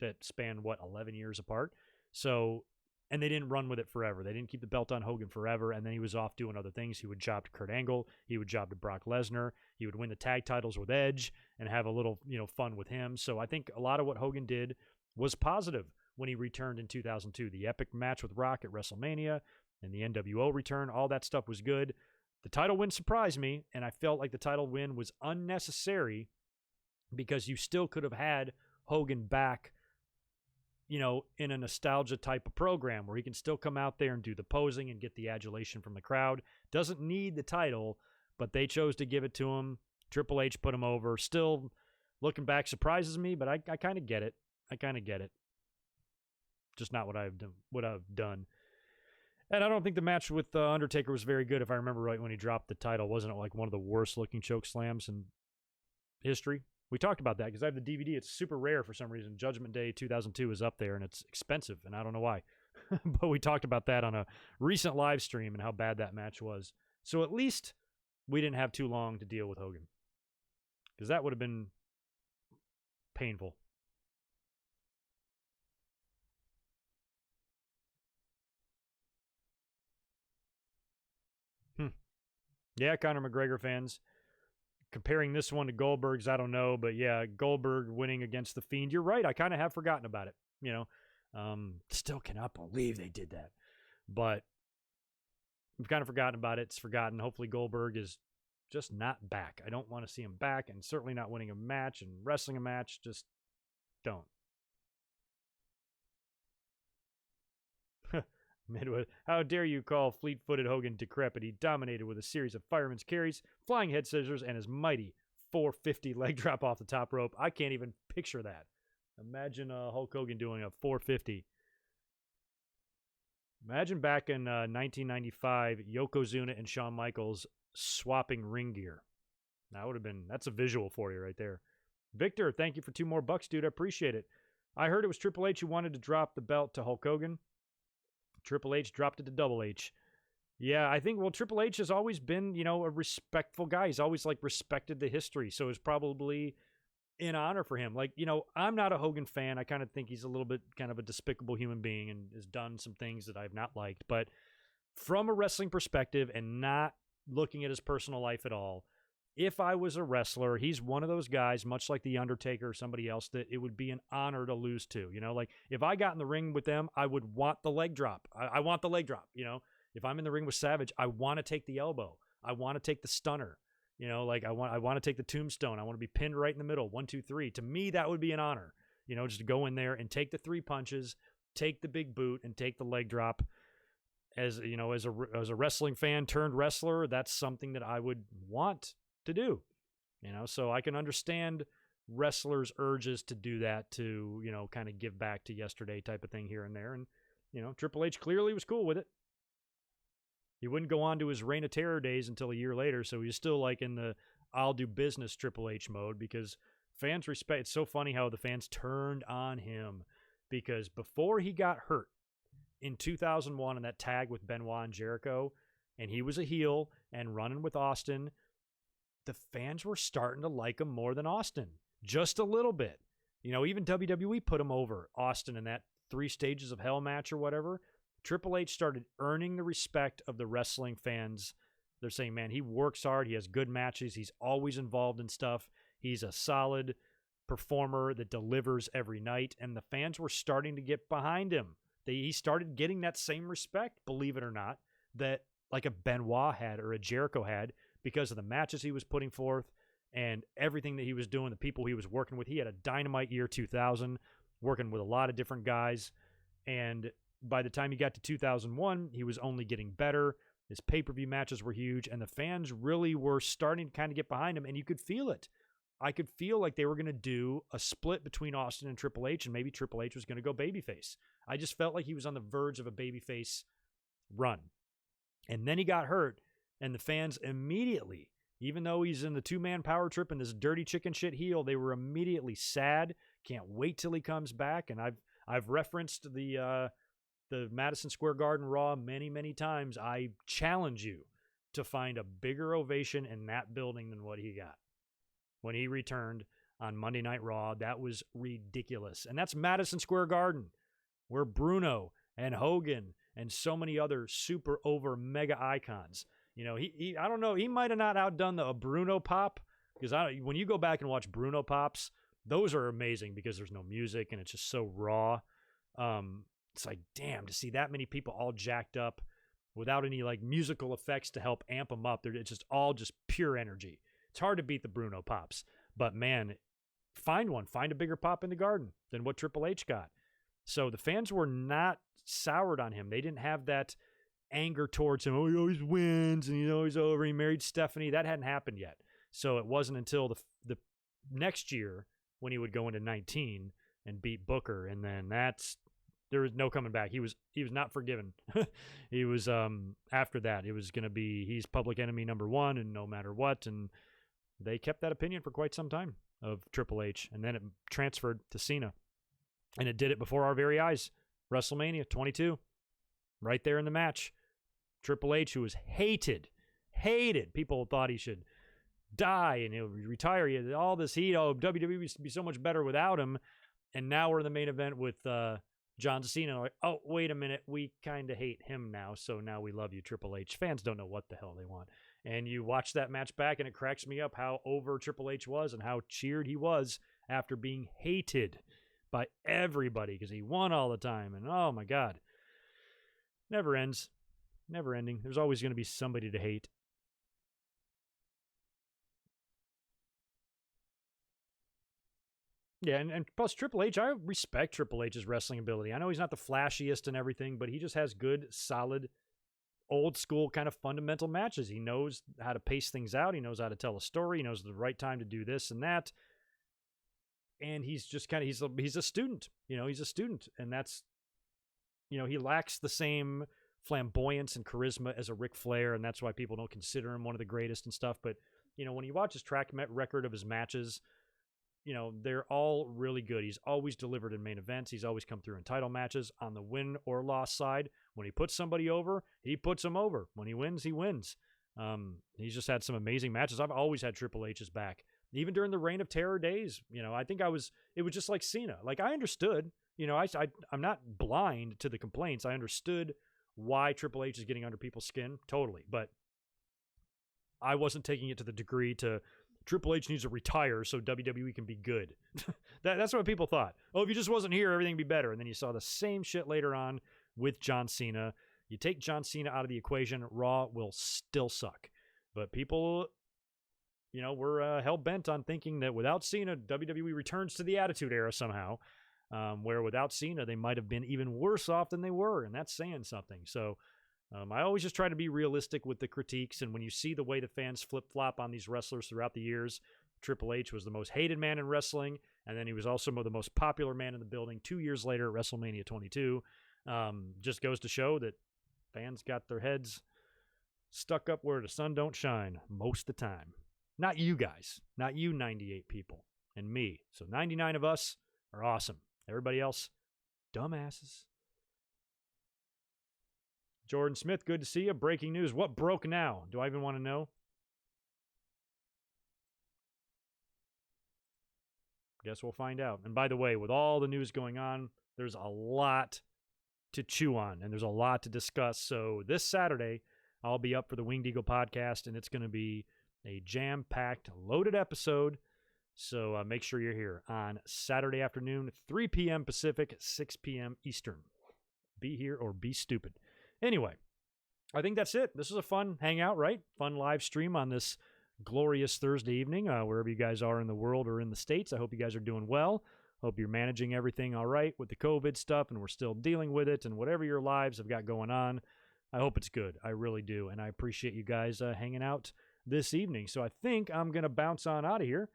that spanned, 11 years apart. So, and they didn't run with it forever. They didn't keep the belt on Hogan forever, and then he was off doing other things. He would job to Kurt Angle. He would job to Brock Lesnar. He would win the tag titles with Edge and have a little, fun with him. So I think a lot of what Hogan did was positive when he returned in 2002. The epic match with Rock at WrestleMania and the NWO return, all that stuff was good. The title win surprised me, and I felt like the title win was unnecessary because you still could have had Hogan back, in a nostalgia type of program where he can still come out there and do the posing and get the adulation from the crowd. Doesn't need the title, but they chose to give it to him. Triple H put him over. Still, looking back, surprises me, but I kind of get it. Just not what I've done. And I don't think the match with Undertaker was very good. If I remember right, when he dropped the title, wasn't it like one of the worst looking choke slams in history? We talked about that because I have the DVD. It's super rare for some reason. Judgment Day 2002 is up there, and it's expensive, and I don't know why. But we talked about that on a recent live stream and how bad that match was. So at least we didn't have too long to deal with Hogan, because that would have been painful. Yeah, Conor McGregor fans. Comparing this one to Goldberg's, I don't know. But yeah, Goldberg winning against The Fiend. You're right. I kind of have forgotten about it. Still cannot believe they did that. But we've kind of forgotten about it. It's forgotten. Hopefully Goldberg is just not back. I don't want to see him back, and certainly not winning a match and wrestling a match. Just don't. Midwood, how dare you call fleet-footed Hogan decrepit? He dominated with a series of fireman's carries, flying head scissors, and his mighty 450 leg drop off the top rope. I can't even picture that. Imagine Hulk Hogan doing a 450. Imagine back in 1995, Yokozuna and Shawn Michaels swapping ring gear. That's a visual for you right there. Victor, thank you for $2 more, dude. I appreciate it. I heard it was Triple H who wanted to drop the belt to Hulk Hogan. Triple H dropped it to Double H. Yeah, I think, Triple H has always been, a respectful guy. He's always, respected the history, so it's probably in honor for him. I'm not a Hogan fan. I kind of think he's a little bit kind of a despicable human being and has done some things that I've not liked, but from a wrestling perspective and not looking at his personal life at all, if I was a wrestler, he's one of those guys, much like The Undertaker or somebody else, that it would be an honor to lose to. You know, like if I got in the ring with them, I would want the leg drop. I want the leg drop. You know, if I'm in the ring with Savage, I want to take the elbow. I want to take the stunner. You know, like I want to take the tombstone. I want to be pinned right in the middle. 1, 2, 3. To me, that would be an honor. You know, just to go in there and take the 3 punches, take the big boot, and take the leg drop. As you know, as a wrestling fan turned wrestler, that's something that I would want to do. You know, so I can understand wrestlers' urges to do that, to, you know, kind of give back to yesterday type of thing here and there. And, you know, Triple H clearly was cool with it. He wouldn't go on to his Reign of Terror days until a year later, so he's still like in the I'll do business Triple H mode, because fans respect. It's so funny how the fans turned on him, because before he got hurt in 2001 in that tag with Benoit and Jericho, and he was a heel and running with Austin, the fans were starting to like him more than Austin, just a little bit. You know, even WWE put him over Austin in that 3 stages of hell match or whatever. Triple H started earning the respect of the wrestling fans. They're saying, man, he works hard. He has good matches. He's always involved in stuff. He's a solid performer that delivers every night. And the fans were starting to get behind him. He started getting that same respect, believe it or not, that like a Benoit had or a Jericho had, because of the matches he was putting forth and everything that he was doing, the people he was working with. He had a dynamite year 2000, working with a lot of different guys. And by the time he got to 2001, he was only getting better. His pay-per-view matches were huge, and the fans really were starting to kind of get behind him, and you could feel it. I could feel like they were going to do a split between Austin and Triple H, and maybe Triple H was going to go babyface. I just felt like he was on the verge of a babyface run. And then he got hurt, and the fans immediately, even though he's in the 2-man power trip and this dirty chicken shit heel, they were immediately sad. Can't wait till he comes back. And I've referenced the Madison Square Garden Raw many, many times. I challenge you to find a bigger ovation in that building than what he got when he returned on Monday Night Raw. That was ridiculous. And that's Madison Square Garden, where Bruno and Hogan and so many other super over mega icons. You know, he I don't know, he might have not outdone the Bruno pop, because when you go back and watch Bruno pops, those are amazing because there's no music and it's just so raw. It's like, damn, to see that many people all jacked up without any like musical effects to help amp them up. It's just all just pure energy. It's hard to beat the Bruno pops, but man, find a bigger pop in the Garden than what Triple H got. So the fans were not soured on him. They didn't have that anger towards him. Oh, he always wins, and he's over. He married Stephanie. That hadn't happened yet. So it wasn't until the next year when he would go into 19 and beat Booker, and then there was no coming back. He was not forgiven. He was after that, it was going to be he's public enemy number 1, and no matter what. And they kept that opinion for quite some time of Triple H, and then it transferred to Cena, and it did it before our very eyes. WrestleMania 22, right there in the match. Triple H, who was hated. People thought he should die and he'll retire. He had all this heat. Oh, WWE used to be so much better without him. And now we're in the main event with John Cena. Like, oh, wait a minute. We kind of hate him now. So now we love you, Triple H. Fans don't know what the hell they want. And you watch that match back and it cracks me up how over Triple H was and how cheered he was after being hated by everybody because he won all the time. And oh my God. Never ends. Never ending. There's always going to be somebody to hate. Yeah, and plus Triple H, I respect Triple H's wrestling ability. I know he's not the flashiest and everything, but he just has good, solid, old school kind of fundamental matches. He knows how to pace things out. He knows how to tell a story. He knows the right time to do this and that. And he's just kind of, he's a student. He's a student. And that's, he lacks the same flamboyance and charisma as a Ric Flair, and that's why people don't consider him one of the greatest and stuff. But, when you watch his track record of his matches, they're all really good. He's always delivered in main events. He's always come through in title matches on the win or loss side. When he puts somebody over, he puts them over. When he wins, he wins. He's just had some amazing matches. I've always had Triple H's back. Even during the Reign of Terror days, I think it was just like Cena. Like I understood, I'm not blind to the complaints. I understood why Triple H is getting under people's skin, totally. But I wasn't taking it to the degree to Triple H needs to retire so WWE can be good. That's what people thought. Oh, if he just wasn't here, everything would be better. And then you saw the same shit later on with John Cena. You take John Cena out of the equation, Raw will still suck. But people, were hell-bent on thinking that without Cena, WWE returns to the Attitude Era somehow, where without Cena, they might have been even worse off than they were, and that's saying something. So I always just try to be realistic with the critiques, and when you see the way the fans flip-flop on these wrestlers throughout the years, Triple H was the most hated man in wrestling, and then he was also the most popular man in the building 2 years later at WrestleMania 22. Just goes to show that fans got their heads stuck up where the sun don't shine most of the time. Not you guys. Not you 98 people. And me. So 99 of us are awesome. Everybody else, dumbasses. Jordan Smith, good to see you. Breaking news. What broke now? Do I even want to know? Guess we'll find out. And by the way, with all the news going on, there's a lot to chew on and there's a lot to discuss. So this Saturday, I'll be up for the Winged Eagle podcast, and it's going to be a jam-packed, loaded episode. So make sure you're here on Saturday afternoon, 3 p.m. Pacific, 6 p.m. Eastern. Be here or be stupid. Anyway, I think that's it. This is a fun hangout, right? Fun live stream on this glorious Thursday evening, wherever you guys are in the world or in the States. I hope you guys are doing well. Hope you're managing everything all right with the COVID stuff, and we're still dealing with it, and whatever your lives have got going on, I hope it's good. I really do, and I appreciate you guys hanging out this evening. So I think I'm going to bounce on out of here.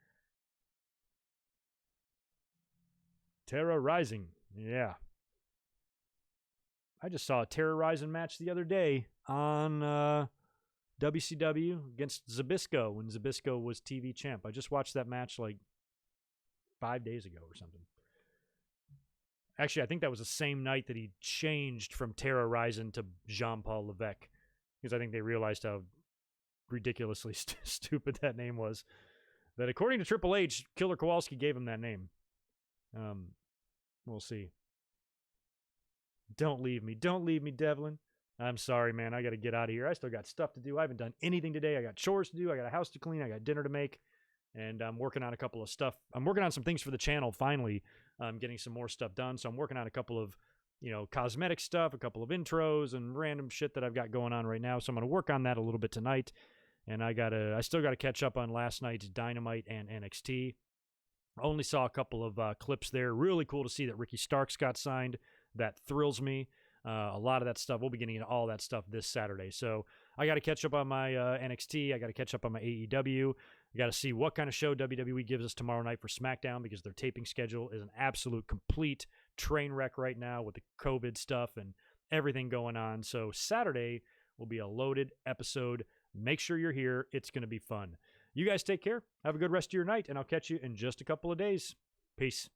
Terra Rising. Yeah. I just saw a Terra Rising match the other day on WCW against Zbyszko when Zbyszko was TV champ. I just watched that match like 5 days ago or something. Actually, I think that was the same night that he changed from Terra Rising to Jean-Paul Levesque, because I think they realized how ridiculously stupid that name was. That according to Triple H, Killer Kowalski gave him that name. We'll see. Don't leave me. Don't leave me, Devlin. I'm sorry, man. I got to get out of here. I still got stuff to do. I haven't done anything today. I got chores to do. I got a house to clean. I got dinner to make. And I'm working on a couple of stuff. I'm working on some things for the channel, finally. I'm getting some more stuff done. So I'm working on a couple of, cosmetic stuff, a couple of intros and random shit that I've got going on right now. So I'm going to work on that a little bit tonight. And I still got to catch up on last night's Dynamite and NXT. I only saw a couple of clips there. Really cool to see that Ricky Starks got signed. That thrills me. A lot of that stuff. We'll be getting into all that stuff this Saturday. So I got to catch up on my NXT. I got to catch up on my AEW. I got to see what kind of show WWE gives us tomorrow night for SmackDown, because their taping schedule is an absolute complete train wreck right now with the COVID stuff and everything going on. So Saturday will be a loaded episode. Make sure you're here. It's going to be fun. You guys take care. Have a good rest of your night, and I'll catch you in just a couple of days. Peace.